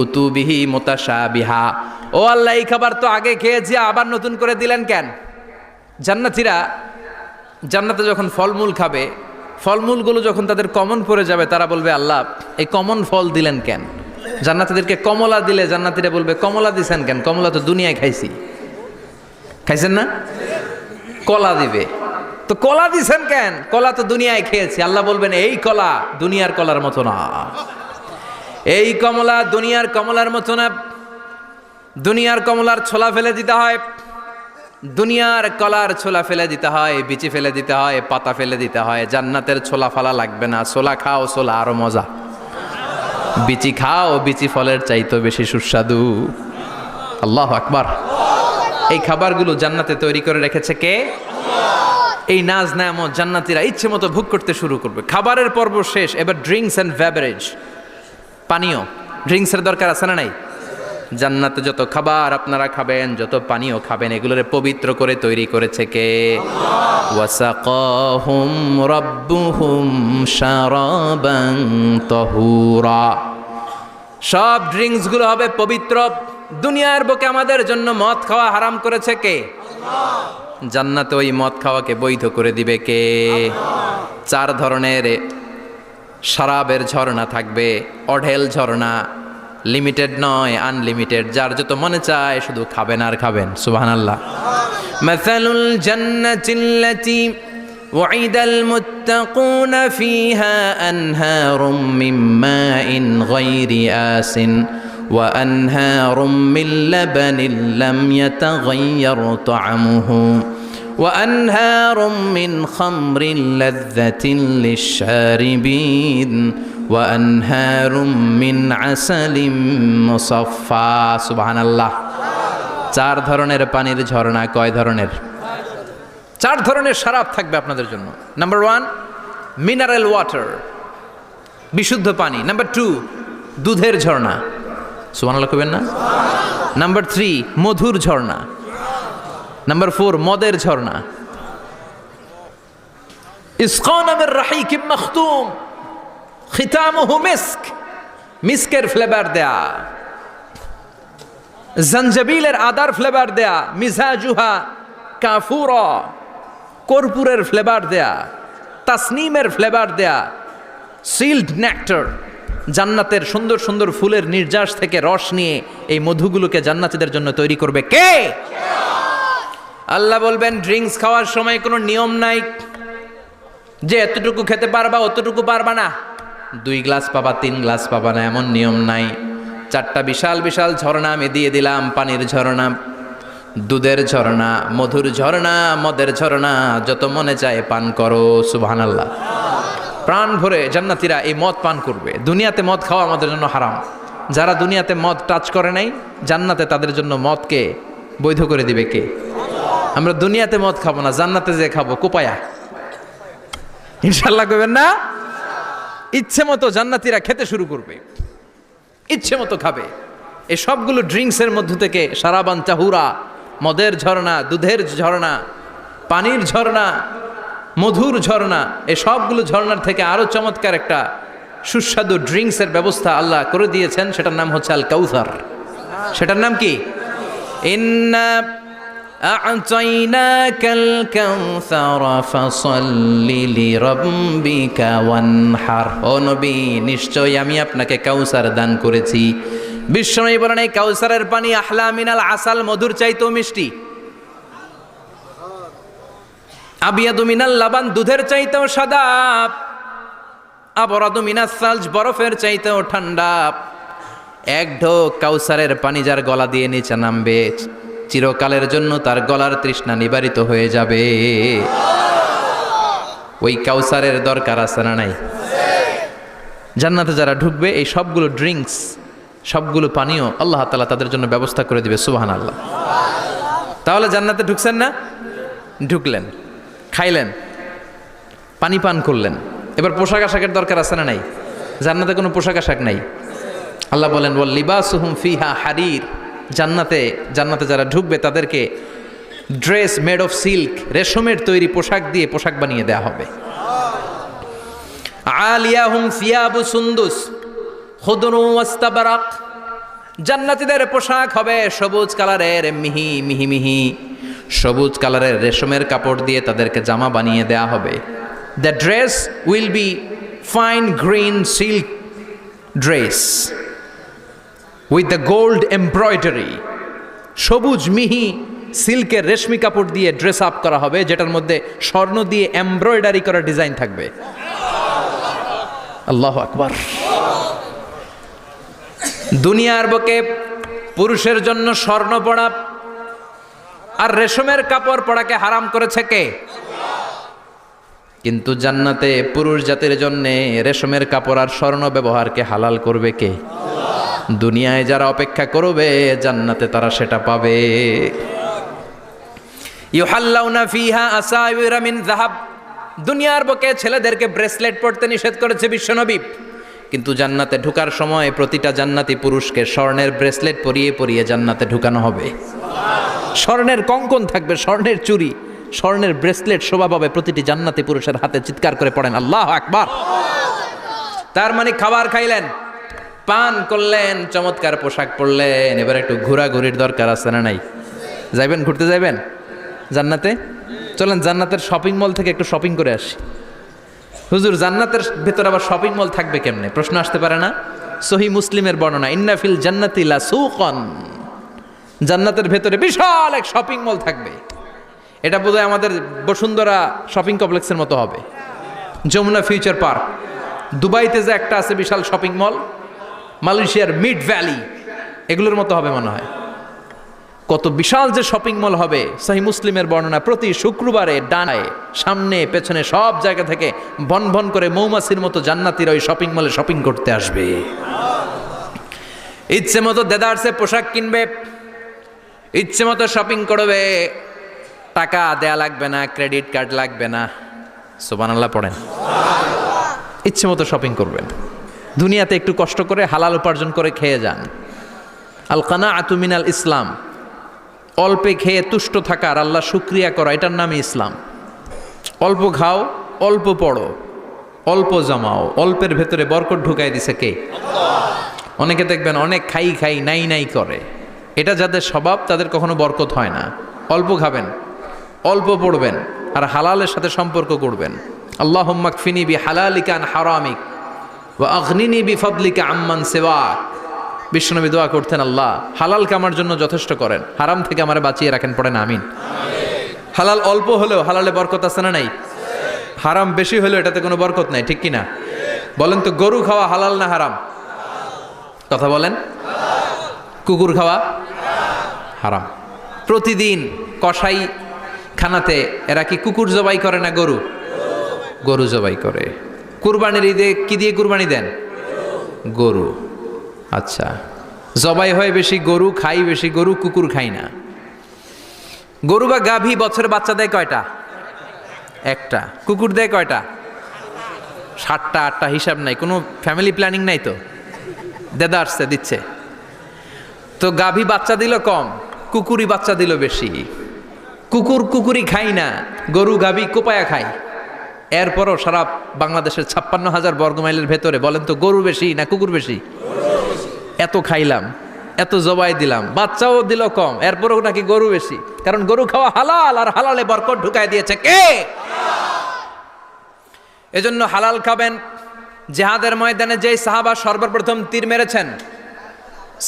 [SPEAKER 1] উতুবিহি মুতাশাবিহা, ও আল্লাহ এই খাবার তো আগে খেয়েছি, আবার নতুন করে দিলেন কেন? জান্নাতীরা জান্নাতে যখন ফলমূল খাবে, ফলমূলগুলো যখন তাদের কমন পড়ে যাবে, তারা বলবে আল্লাহ এই কমন ফল দিলেন কেন? জান্নাতীদেরকে কমলা দিলে জান্নাতীরা বলবে কমলা দিছেন কেন? কমলা তো দুনিয়ায় খাইছি। খাইছেন না? কলা দিবে, তো কলা দিছেন কেন? কলা তো দুনিয়ায় খেয়েছি। আল্লাহ বলবেন এই কলা দুনিয়ার কলার মতো না, এই কমলা দুনিয়ার কমলার মতো না। দুনিয়ার কমলার ছোলা ফেলে দিতে হয়, দুনিয়ার কলার ছোলা ফেলে দিতে হয়, বিচি ফেলে দিতে হয়, পাতা ফেলে দিতে হয়। জান্নাতের ছোলা ফালা লাগবে না, ছোলা খাও, ছোলা আরো মজা। বিচি খাও, বিচি ফলের চাইতো বেশি সুস্বাদু। আল্লাহু আকবার। এই খাবারগুলো জান্নাতে তৈরি করে রেখেছে কে? এই নাজ নেয়ামত জান্নাতীরা ইচ্ছে মতো ভোগ করতে শুরু করবে। খাবারের পর্ব শেষ, এবার ড্রিঙ্কস অ্যান্ড বেভারেজ, পানীয়। ড্রিঙ্কসের দরকার আছে না নাই? জান্নাতে যত খাবার আপনারা খাবেন, যত পানীয় খাবেন, এগুলোরে পবিত্র করে তৈরি করেছে কে? ওয়াসাকাহুম রাব্বুহুম শারাবান তাহুরা। সব ড্রিঙ্কসগুলো হবে পবিত্র। দুনিয়ার বুকে আমাদের জন্য মদ খাওয়া হারাম করেছে কে? জান্নাতে ওই মদ খাওয়াকে বৈধ করে দিবে কে? 4 ধরনের শরাবের ঝর্ণা থাকবে, অঢেল ঝর্ণা, লিমিটেড নয়, আনলিমিটেড। যার যত মনে চায় শুধু খাবেন আর খাবেন। সুবহানাল্লাহ। মাসালুল জান্নাতিল্লাতী وعد المتقون فيها أنهار من ماء غير آسٍ وأنهار من لبن لم يتغير طعمه وأنهار من خمر لذة للشاربين وأنهار من عسل مصفى سبحان الله চার ধরনের পানির ঝর্ণা কয় ধরনের চার ধরনের শরাব থাকবে আপনাদের জন্য নাম্বার 1 মিনারেল ওয়াটার বিশুদ্ধ পানি নাম্বার 2 দুধের ঝর্ণা সুবহানাল্লাহ কইবেন না নাম্বার 3 মধুর ঝর্ণা নাম্বার 4 মদের ঝর্ণা ইসকানা মির রাহিকিম মখতুম খিতামুহু মিস্ক মিস্কের ফ্লেভার দেয়া জঞ্জবিলের আদার ফ্লেভার দেয়া মিজাজুহা কাফুরা কর্পূরের ফ্লেভার দেয়া তাসনিমের ফ্লেভার দেয়া সিল্ড নেক্টার জান্নাতের সুন্দর সুন্দর ফুলের নির্যাস থেকে রস নিয়ে এই মধুগুলোকে জান্নাতীদের জন্য তৈরি করবে কে আল্লাহ বলবেন ড্রিঙ্কস খাওয়ার সময় কোনো নিয়ম নাই যে এতটুকু খেতে পারবা অতটুকু পারবা না 2 গ্লাস পাবা 3 গ্লাস পাবা না এমন নিয়ম নাই 4টা বিশাল বিশাল ঝর্ণা আমি দিয়ে দিলাম পানির ঝর্ণা দুধের ঝর্ণা মধুর ঝর্ণা মদের ঝর্ণা যত মনে চায় পান করো সুবহানাল্লাহ প্রাণ ভরে জান্নাতীরা এই মদ পান করবে দুনিয়াতে মদ খাওয়া আমাদের জন্য হারাম যারা দুনিয়াতে মদ টাচ করে নাই জান্নাতে তাদের জন্য মদকে বৈধ করে দিবে কে আমরা দুনিয়াতে মদ খাবো না জান্নাতে যে খাবো কোপায়া ইনশাআল্লাহ কইবেন না ইচ্ছে মতো জান্নাতীরা খেতে শুরু করবে ইচ্ছে মতো খাবে এই সবগুলো ড্রিঙ্কসের মধ্য থেকে শারাবান তাহুরা মদের ঝর্ণা দুধের ঝর্ণা পানির ঝর্ণা মধুর ঝর্ণা এই সবগুলো ঝর্ণার থেকে আরো চমৎকার একটা সুস্বাদু ড্রিঙ্কসের ব্যবস্থা আল্লাহ করে দিয়েছেন সেটার নাম হচ্ছে আল কাউসার সেটার নাম কি ইন্না আ'তাইনাকাল কাউসার ফাসাল্লি লিরাব্বিকা ওয়ানহার ও নবী নিশ্চয়ই আমি আপনাকে কাউসার দান করেছি বিশ্বনবী বলেন এই কাউসারের পানি আহলা মিনাল আসাল মধুর চাইতেও মিষ্টি আবিয়াদু মিনাল লাবান দুধের চাইতেও সাদা আবরাদু মিনাস সালজ বরফের চাইতেও ঠান্ডা এক ঢোক কাউসারের পানি যার গলা দিয়ে নিচে নামবে চিরকালের জন্য তার গলার তৃষ্ণা নিবারিত হয়ে যাবে ওই কাউসারের দরকার আছে না নাই জান্নাতে যারা ঢুকবে এই সবগুলো ড্রিঙ্কস সবগুলো পানীয় আল্লাহ তাআলা তাদের জন্য ব্যবস্থা করে দিবে সুবহানাল্লাহ তাহলে জান্নাতে ঢুকছেন না ঢুকলেন খাইলেন পানি পান করলেন এবার পোশাক আশাকের দরকার আছে না নাই জান্নাতে কোনো পোশাক আশাক নাই আল্লাহ বলেন ওয়াল লিবাসুহুম ফিহা হারির জান্নাতে যারা ঢুকবে তাদেরকে ড্রেস মেড অফ সিল্ক রেশমের তৈরি পোশাক দিয়ে পোশাক বানিয়ে দেয়া হবে আলিয়াহুম সিয়াবু সুন্দুস খুদরু ওয়াস্তাবরাক জান্নাতীদের পোশাক হবে সবুজ কালারের মিহি মিহি মিহি সবুজ কালারের রেশমের কাপড় দিয়ে তাদেরকে জামা বানিয়ে দেয়া হবে the dress will be fine green silk dress with the gold embroidery সবুজ মিহি সিল্কের রেশমি কাপড় দিয়ে ড্রেস আপ করা হবে যেটার মধ্যে স্বর্ণ দিয়ে এমব্রয়ডারি করা ডিজাইন থাকবে আল্লাহু আকবার দুনিয়ার বুকে পুরুষের জন্য স্বর্ণ পরা আর রেশমের কাপড় পরাকে হারাম করেছে কে কিন্তু জান্নাতে পুরুষ জাতির জন্য রেশমের কাপড় আর স্বর্ণ ব্যবহারকে হালাল করবে কে দুনিয়ায় যারা অপেক্ষা করবে জান্নাতে তারা সেটা পাবে ইউহাল্লাউনা ফিহা আসাইরা মিন যাহাব দুনিয়ার বুকে ছেলেদেরকে ব্রেসলেট পরতে নিষেধ করেছে বিশ্বনবী কিন্তু জান্নাতে ঢোকার সময় প্রতিটা জান্নাতি পুরুষকে স্বর্ণের ব্রেসলেট পরিয়ে পরিয়ে জান্নাতে ঢুকানো হবে স্বর্ণের কঙ্কন থাকবে স্বর্ণের চুড়ি স্বর্ণের ব্রেসলেট শোভা পাবে প্রতিটি জান্নাতি পুরুষের হাতে চিৎকার করে পড়েন আল্লাহু আকবার তার মানে খাবার খাইলেন পান করলেন চমৎকার পোশাক পরলেন এবার একটু ঘোরাঘুরির দরকার আছে না নাই যাইবেন ঘুরতে যাইবেন জান্নাতে চলেন জান্নাতের শপিং মল থেকে একটু শপিং করে আসি হুজুর জান্নাতের ভেতর আবার শপিং মল থাকবে কেমনে প্রশ্ন আসতে পারে না সহিহ মুসলিমের বর্ণনা ইন্না ফিল জান্নাতি লা সুকান জান্নাতের ভেতরে বিশাল এক শপিং মল থাকবে এটা বোধহয় আমাদের বসুন্ধরা শপিং কমপ্লেক্সের মতো হবে, যমুনা ফিউচার পার্ক। দুবাইতে যে একটা আছে বিশাল শপিং মল, মালয়েশিয়ার মিড ভ্যালি, এগুলোর মতো হবে মনে হয়। কত বিশাল যে শপিং মল হবে। সহিহ মুসলিমের বর্ণনা, প্রতি শুক্রবারে ডানায় সামনে পেছনে সব জায়গা থেকে ভন ভন করে মৌমাছির মতো জান্নাতীরা ওই শপিং মলে শপিং করতে আসবে। ইচ্ছে মতো দেদারসে পোশাক কিনবে, ইচ্ছে মতো শপিং করবে, টাকা দেয়া লাগবে না, ক্রেডিট কার্ড লাগবে না। সুবহানাল্লাহ পড়েন। ইচ্ছে মতো শপিং করবেন। দুনিয়াতে একটু কষ্ট করে হালাল উপার্জন করে খেয়ে যান। আল কানাআতু মিনাল ইসলাম, অল্পে খেয়ে তুষ্ট থাকা আর আল্লাহ শুকরিয়া করা, এটার নামই ইসলাম। অল্প খাও, অল্প পড়ো, অল্প জমাও, অল্পের ভেতরে বরকত ঢুকাই দিছে কে? অনেকে দেখবেন অনেক খাই খাই নাই নাই করে, এটা যাদের স্বভাব তাদের কখনো বরকত হয় না। অল্প খাবেন, অল্প পড়বেন, আর হালালের সাথে সম্পর্ক করবেন। আল্লাহুম্মা কফিনি বিহালালিকা আন হারামিক ওয়া আগনিনি বিফাদলিকা আম্মান সিওয়াক। বিশ্বনবী দোয়া করতেন, আল্লাহ হালালকে আমার জন্য যথেষ্ট করেন, হারাম থেকে আমারে বাঁচিয়ে রাখেন। পড়েন আমিন। হালাল অল্প হলেও হালালে বরকত আছে না নাই? হারাম বেশি হলেও এটাতে কোনো বরকত নাই, ঠিক কিনা? বলেন তো, গরু খাওয়া হালাল না হারাম? কথা বলেন। কুকুর খাওয়া হারাম। প্রতিদিন কসাই খানাতে এরা কি কুকুর জবাই করে না গরু? গরু জবাই করে। কুরবানির ঈদে কি দিয়ে কুরবানি দেন? গরু। আচ্ছা, জবাই হয় বেশি গরু, খাই বেশি গরু, কুকুর খাই না। গরু বা গাভী বছরে বাচ্চা দেয় কয়টা? একটা। কুকুর দেয় কয়টা? 7টা 8টা, হিসাব নাই, কোনো ফ্যামিলি প্ল্যানিং নাই তো, দেদা আসছে দিচ্ছে। তো গাভী বাচ্চা দিল কম, কুকুরই বাচ্চা দিল বেশি। কুকুর কুকুরই খাই না, গরু গাভী কোপায়া খায়। এরপরও সারা বাংলাদেশের 56,000 বর্গমাইলের ভেতরে বলেন তো, গরু বেশি না কুকুর বেশি? এত খাইলাম, এত জবাই দিলাম, বাচ্চাও দিল কম, এরপরও নাকি গরু বেশি। কারণ গরু খাওয়া হালাল, আর হালালে বরকত ঢুকাই দিয়েছে কে? এজন্য হালাল খাবেন। জিহাদের ময়দানে যেই সাহাবা সর্বপ্রথম তীর মেরেছেন,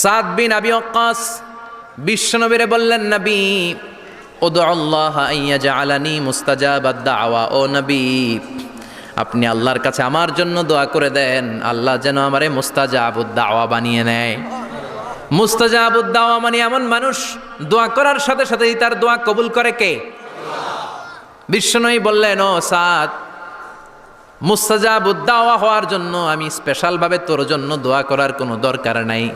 [SPEAKER 1] সাদ বিন আবি ওয়াক্কাস, বিশ্বনবীরে বললেন, নবী উদু আল্লাহ আইয়াজআলানি মুস্তাজাবাদ দাওয়া। ও নবী, আপনি আল্লাহর কাছে আমার জন্য দোয়া করে দেন, আল্লাহ যেন আমারে মুস্তাজাবুদ দাওয়া বানিয়ে নেয়। মুস্তাজাবুদ দাওয়া মানে এমন মানুষ, দোয়া করার সাথে সাথেই তার দোয়া কবুল করে কে? বিশ্বনবী বললেন, ও সাদ, মুস্তাজাবুদ দাওয়া হওয়ার জন্য আমি স্পেশালভাবে তোর জন্য দোয়া করার কোনো দরকার নাই।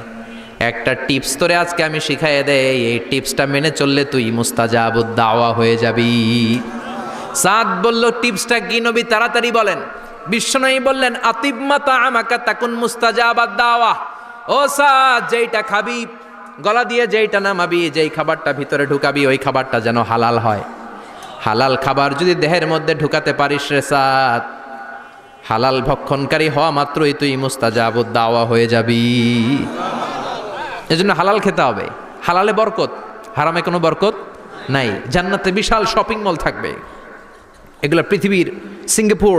[SPEAKER 1] একটা টিপস তোরে আজকে আমি শিখাইয়ে দেই, এই টিপসটা মেনে চললে তুই মুস্তাজাবুদ দাওয়া হয়ে যাবি। সাদ বলল, টিপসটা কি নবী? তাড়াতাড়ি বলেন। বিশ্বনবী বললেন, আতিবমা তাআমাকা তাকুন মুস্তাজাবাদ দাওয়া। ও সাদ, যেইটা খাবি, গলা দিয়ে যেইটা নামাবি, যেই খাবারটা ভিতরে ঢুকাবি, ওই খাবারটা যেন হালাল হয়। হালাল খাবার যদি দেহের মধ্যে ঢুকাতে পারিস রে সাদ, হালাল ভক্ষণকারী হওয়া মাত্রই তুই মুস্তাজাবুদ দাওয়া হয়ে যাবি। এজন্য হালাল খেতে হবে। হালালে বরকত, হারামে কোনো বরকত নাই। জান্নাতে বিশাল শপিং মল থাকবে, এগুলো পৃথিবীর সিঙ্গাপুর,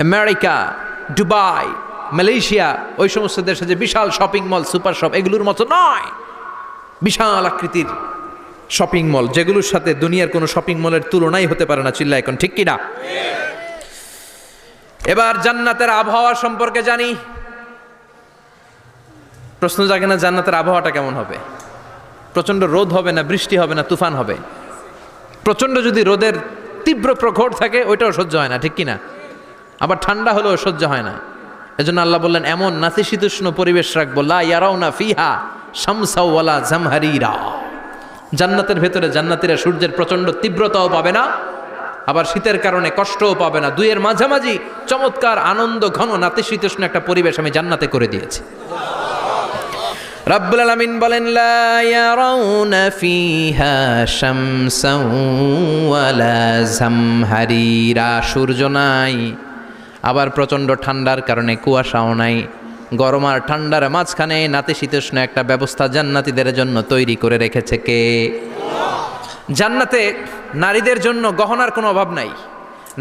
[SPEAKER 1] আমেরিকা, দুবাই, মালয়েশিয়া, ওই সমস্ত দেশে যে বিশাল শপিং মল, সুপার শপ, এগুলোর মতো নয়। বিশাল আকৃতির শপিং মল, যেগুলোর সাথে দুনিয়ার কোনো শপিং মলের তুলনাই হতে পারে না। চিল্লা এখন ঠিক কিনা? এবার জান্নাতের আবহাওয়া সম্পর্কে জানি। প্রশ্ন জাগে না, জান্নাতের আবহাওয়াটা কেমন হবে? প্রচণ্ড রোদ হবে না বৃষ্টি হবে না তুফান হবে? প্রচণ্ড যদি রোদের তীব্র প্রখর থাকে ওইটাও সহ্য হয় না, ঠিক কিনা? আবার ঠান্ডা হলেও সহ্য হয় না। এজন্য আল্লাহ বললেন, এমন নাতিশীতোষ্ণ পরিবেশ রাখবো, লা ইয়ারাউনা ফিহা শামসাও ওয়ালা জামহারিরা। জান্নাতের ভেতরে জান্নাতীরা সূর্যের প্রচণ্ড তীব্রতাও পাবে না, আবার শীতের কারণে কষ্টও পাবে না। দুইয়ের মাঝামাঝি চমৎকার আনন্দ ঘন নাতিশীতোষ্ণ একটা পরিবেশ আমি জান্নাতে করে দিয়েছি। রাব্বুল আলামিন বলেন, লা ইয়ারাউনা ফিহা শামসাও ওয়ালা জামহারিরা। সূর্য নাই, আবার প্রচণ্ড ঠান্ডার কারণে কুয়াশাও নাই। গরম আর ঠান্ডার মাঝখানে নাতিশীতোষ্ণ একটা ব্যবস্থা জান্নাতীদের জন্য তৈরি করে রেখেছে কে? জান্নাতে নারীদের জন্য গহনার কোনো অভাব নাই।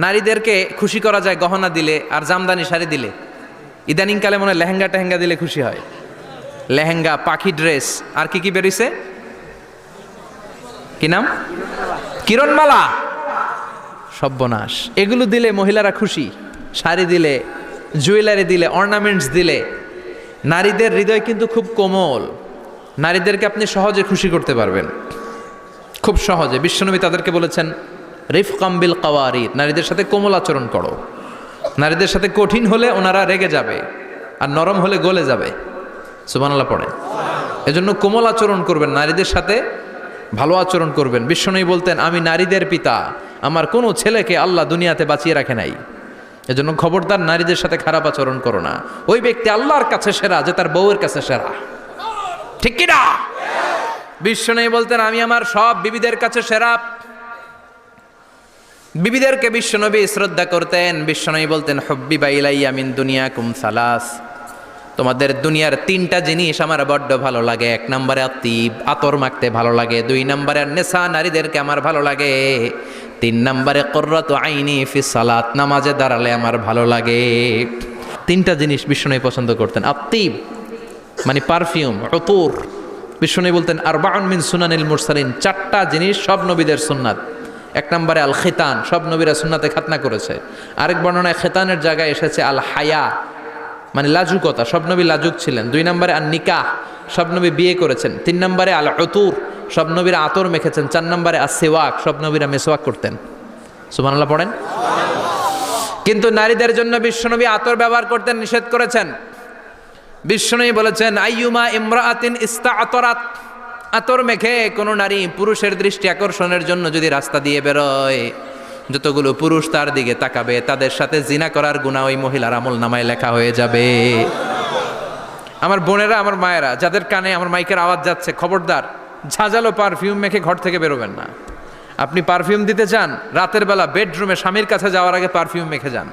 [SPEAKER 1] নারীদেরকে খুশি করা যায় গহনা দিলে আর জামদানি শাড়ি দিলে। ইদানিংকালে মনে হয় লেহেঙ্গা টেহেঙ্গা দিলে খুশি হয়। লেহেঙ্গা, পাখি ড্রেস, আর কি কি বেরিয়েছে, কি নাম? কিরণমালা, সর্বনাশ। এগুলো দিলে মহিলারা খুশি, শাড়ি দিলে, জুয়েলারি দিলে, অর্নামেন্টস দিলে। নারীদের হৃদয় কিন্তু খুব কোমল, নারীদেরকে আপনি সহজে খুশি করতে পারবেন, খুব সহজে। বিশ্বনবী তাদেরকে বলেছেন রিফকাম বিল কাওয়ারিদ, নারীদের সাথে কোমল আচরণ করো। নারীদের সাথে কঠিন হলে ওনারা রেগে যাবে, আর নরম হলে গলে যাবে। সুবহানাল্লাহ পড়ে। এজন্য কোমল আচরণ করবেন, নারীদের সাথে ভালো আচরণ করবেন। বিশ্বনবী বলতেন আমি নারীদের পিতা, আমার কোনো ছেলেকে আল্লাহ দুনিয়াতে বাঁচিয়ে রাখে নাই। এজন্য খবরদার নারীদের সাথে খারাপ আচরণ করো না। ওই ব্যক্তি আল্লাহর কাছে সেরা যে তার বউয়ের কাছে সেরা, ঠিক কি না? বিশ্বনবী বলতেন আমি আমার সব বিবিদের কাছে সেরা। বিবিদেরকে বিশ্বনবী শ্রদ্ধা করতেন। বিশ্বনবী বলতেন হুব্বিবা ইলাইয়া মিন দুনিয়াকুম সালাস, তোমাদের দুনিয়ার তিনটা জিনিস আমার বড্ড ভালো লাগে। এক নম্বরে আতিব, আতর মাখতে ভালো লাগে। দুই নম্বরে নেশা, নারীদেরকে আমার ভালো লাগে। তিন নম্বরে কুররাতু আইনি ফি সালাত, নামাজে দাঁড়ালে আমার ভালো লাগে। তিনটা জিনিস বিশ্বনবী পছন্দ করতেন। আতিব মানে পারফিউম, উতুর। বিশ্বনবী বলতেন আরবাউন মিন সুনানিল মুরসালিন, চারটা জিনিস সব নবীদের সুন্নাত। এক নম্বরে আল খিতান, সব নবীরা সুন্নাতে খাতনা করেছে। আরেক বর্ণনায় খিতানের জায়গায় এসেছে আল হায়া, মানে লাজুকতা, সব নবী লাজুক ছিলেন। দুই নম্বরে আন নিকাহ, সব নবী বিয়ে করেছেন। তিন নম্বরে আল উতুর, সব নবীরা আতর মেখেছেন। চার নম্বরে আস সিওয়াক, সব নবীরা মেসওয়াক করতেন। সুবহানাল্লাহ পড়েন। কিন্তু নারীদের জন্য বিশ্বনবী আতর ব্যবহার করতে নিষেধ করেছেন। বিশ্বনবী বলেছেন আইয়ুমা ইমরাআতিন ইস্তাআতরাত, আতর মেখে কোনো নারী পুরুষের দৃষ্টি আকর্ষণের জন্য যদি রাস্তা দিয়ে বেরোয়, যতগুলো পুরুষ তার দিকে তাকাবে তাদের সাথে জিনা করার গুনাহ ওই মহিলার আমলনামায় লেখা হয়ে যাবে। আমার বোনেরা, আমার মায়েরা, যাদের কানে আমার মাইকের আওয়াজ যাচ্ছে, খবরদার ঝাঁঝালো পারফিউম মেখে ঘর থেকে বেরোবেন না। আপনি পারফিউম দিতে চান, রাতের বেলা বেডরুমে স্বামীর কাছে যাওয়ার আগে পারফিউম মেখে যান।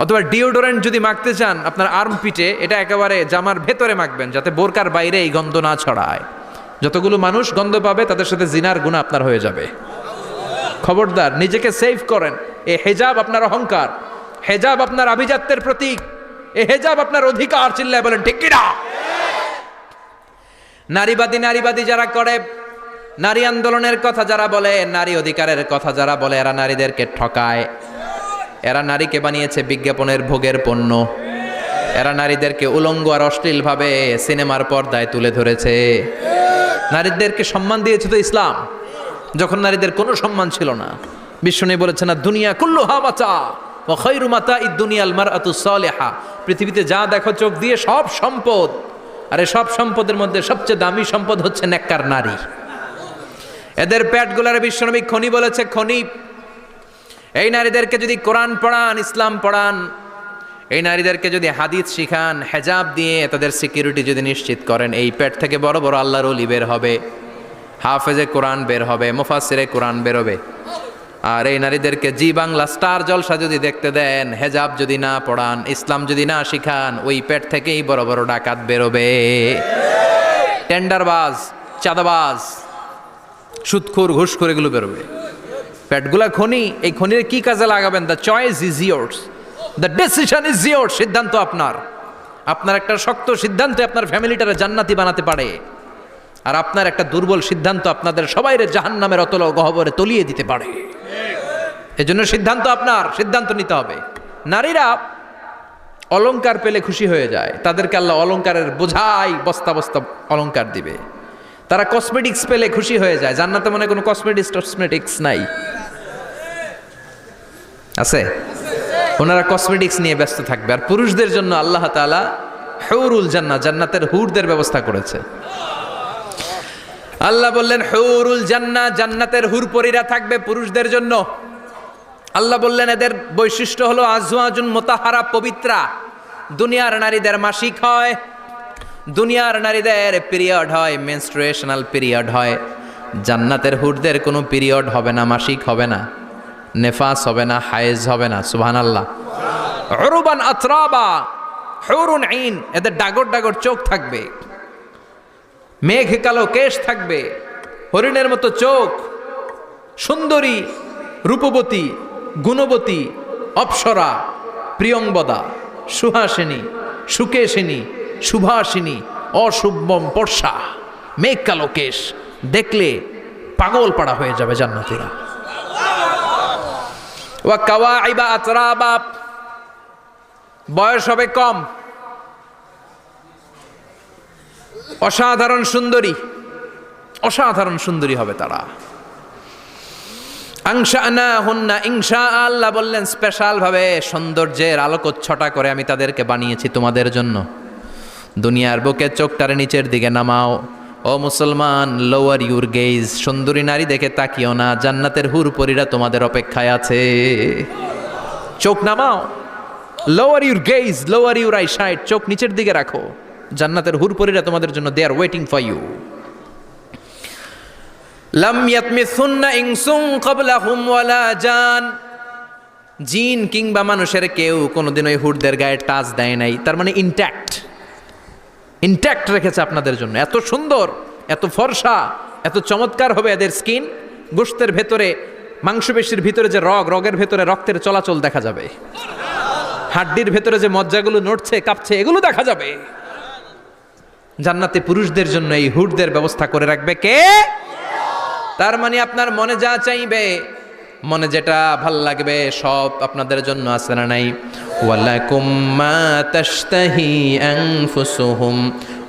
[SPEAKER 1] অথবা ডিওডোরেন্ট যদি মাখতে চান আপনার আর্মপিটে, এটা একেবারে জামার ভেতরে মাখবেন যাতে বোরকার বাইরে এই গন্ধ না ছড়ায়। যতগুলো মানুষ গন্ধ পাবে তাদের সাথে জিনার গুনাহ আপনার হয়ে যাবে। খবরদার নিজেকে সেভ করেন। এই হেজাব আপনার অহংকার, হেজাব আপনার আভিজাত্যের প্রতীক, এই হেজাব আপনার অধিকার। চিল্লায় বলেন ঠিক কি না? নারীবাদী যারা করে, নারী আন্দোলনের কথা যারা বলে, নারী অধিকারের কথা যারা বলে, এরা নারীদেরকে ঠকায়। এরা নারীকে বানিয়েছে বিজ্ঞাপনের ভোগের পণ্য। এরা নারীদেরকে উলঙ্গ আর অশ্লীলভাবে সিনেমার পর্দায় তুলে ধরেছে। নারীদেরকে সম্মান দিয়েছে তো ইসলাম, যখন নারীদের কোনো সম্মান ছিল না। বিশ্বনবী বলেছেন না দুনিয়া কুল্লুহা মাতা ওয়া খায়রু মাতাঈদ দুনিয়াল মারআতুস সালিহা, পৃথিবীতে যা দেখো চোখ দিয়ে সব সম্পদ, আর এই সব সম্পদের মধ্যে সবচেয়ে দামি সম্পদ হচ্ছে নেককার নারী। এদের পেটগুলার বিশ্বনবী খনি বলেছে, খনি। এই নারীদেরকে যদি কোরআন পড়ান, ইসলাম পড়ান, এই নারীদেরকে যদি হাদিস শিখান, হেজাব দিয়ে তাদের সিকিউরিটি যদি নিশ্চিত করেন, এই পেট থেকে বড় বড় আল্লাহর ওলি বের হবে, হাফেজে কোরআন বের হবে, মুফাসসিরে কোরআন বেরোবে। আর এই নারীদেরকে জি বাংলা স্টার জলসা যদি দেখতে দেন, হেজাব যদি না পড়ান, ইসলাম যদি না শিখান, ওই পেট থেকেই বড় বড় ডাকাত বেরোবে, টেন্ডারবাজ, চাঁদাবাজ, সুদখোর, ঘুষখোর, এগুলো বেরোবে। পেটগুলা খনি, এই খনির কি কাজে লাগাবেন? The choice is years, the decision is years. সিদ্ধান্ত আপনার। আপনার একটা শক্ত সিদ্ধান্ত আপনার ফ্যামিলিটারে জান্নাতি বানাতে পারে, আর আপনার একটা দুর্বল সিদ্ধান্ত আপনাদের সবাইরে জাহান্নামের অতল গহ্বরে তলিয়ে দিতে পারে। এজন্য সিদ্ধান্ত আপনার, সিদ্ধান্ত নিতে হবে। নারীরা অলংকার পেলে খুশি হয়ে যায়, তাদেরকে আল্লাহ অলংকারের বোঝাই বস্তা বস্তা অলংকার দিবে। তারা কসমেটিক্স পেলে খুশি হয়ে যায়। জান্নাতে মনে কোনো কসমেটিক্স নাই, আছে? ওনারা কসমেটিক্স নিয়ে ব্যস্ত থাকবে। আর পুরুষদের জন্য আল্লাহ তাআলা হুরুল জান্নাহ, জান্নাতের হুরদের ব্যবস্থা করেছে। আল্লাহ বললেন হুরুল জান্নাহ, জান্নাতের হুর পরীরা থাকবে পুরুষদের জন্য। আল্লাহ বললেন এদের বৈশিষ্ট্য হলো আজওয়াজুন মুতাহারা, পবিত্রা। দুনিয়ার নারীদের মাসিক হয়, দুনিয়ার নারীদের পিরিয়ড হয়, মেনস্ট্রুয়েশনাল পিরিয়ড হয়। জান্নাতের হুরদের কোনো পিরিয়ড হবে না, মাসিক হবে না, নেফাস হবে না, হায়েজ হবে না। সুবহানাল্লাহ। উরুবান আতরাবা, হুরুন আইন, এদের ডাগর ডাগর চোখ থাকবে, মেঘ কালো কেশ থাকবে, হরিণের মতো চোখ, সুন্দরী, রূপবতী, গুণবতী, অপ্সরা, প্রিয়ংবদা, সুহাসিনী, সুকেশিনী, সুভাষিনী, অশুভম পর্ষা, মেঘ কালো কেশ, দেখলে পাগল পাড়া হয়ে যাবে জান্নাতীরা। ওয়া কাওয়াইবা আতরাবা, বয়স হবে কম, অসাধারণ সুন্দরী, অসাধারণ সুন্দরী হবে তারা। আনশানাহুন্না ইনশা, আল্লাহ বললেন স্পেশাল ভাবে সৌন্দর্যের আলোকচ্ছটা করে আমি তাদেরকে বানিয়েছি তোমাদের জন্য। দুনিয়ার বুকে চোখটারে নিচের দিকে নামাও। ও মুসলমান, লোয়ার ইউর গেজ, সুন্দরী নারী দেখে তাকিও না, জান্নাতের হুরপরীরা তোমাদের অপেক্ষায় আছে। চোখ নামাও, lower your gauge, lower your I side, চোখ নিচের দিকে রাখো, জান্নাতের হুরপরীরা তোমাদের জন্য দে আর ওয়েটিং ফর ইউ। লাম ইয়াতমিসুন্না ইনসুন ক্বাবলাহুম ওয়ালা জান, জিন কিংবা মানুষের কেউ কোনোদিন ওই হুরদের গায়ে টাচ দেয় নাই। তার মানে ইনট্যাক্ট, ইনট্যাক্ট রেখেছে আপনাদের জন্য। এত সুন্দর, এত ফর্সা, এত চমৎকার হবে এদের স্কিন। গোশতের ভেতরে, মাংসপেশির ভিতরে যে রগ, রগের ভেতরে রক্তের চলাচল দেখা যাবে। হাড্ডির ভেতরে যে মজ্জাগুলো নড়ছে কাঁপছে এগুলো দেখা যাবে। জান্নাতে পুরুষদের জন্য এই হুরদের ব্যবস্থা করে রাখবে কে? তার মানে আপনার মনে যা চাইবে, মনে যেটা ভাল লাগবে সব আপনাদের জন্য আছে না নাই? ওয়ালাকুম মা তাশতাহি আনফুসুহুম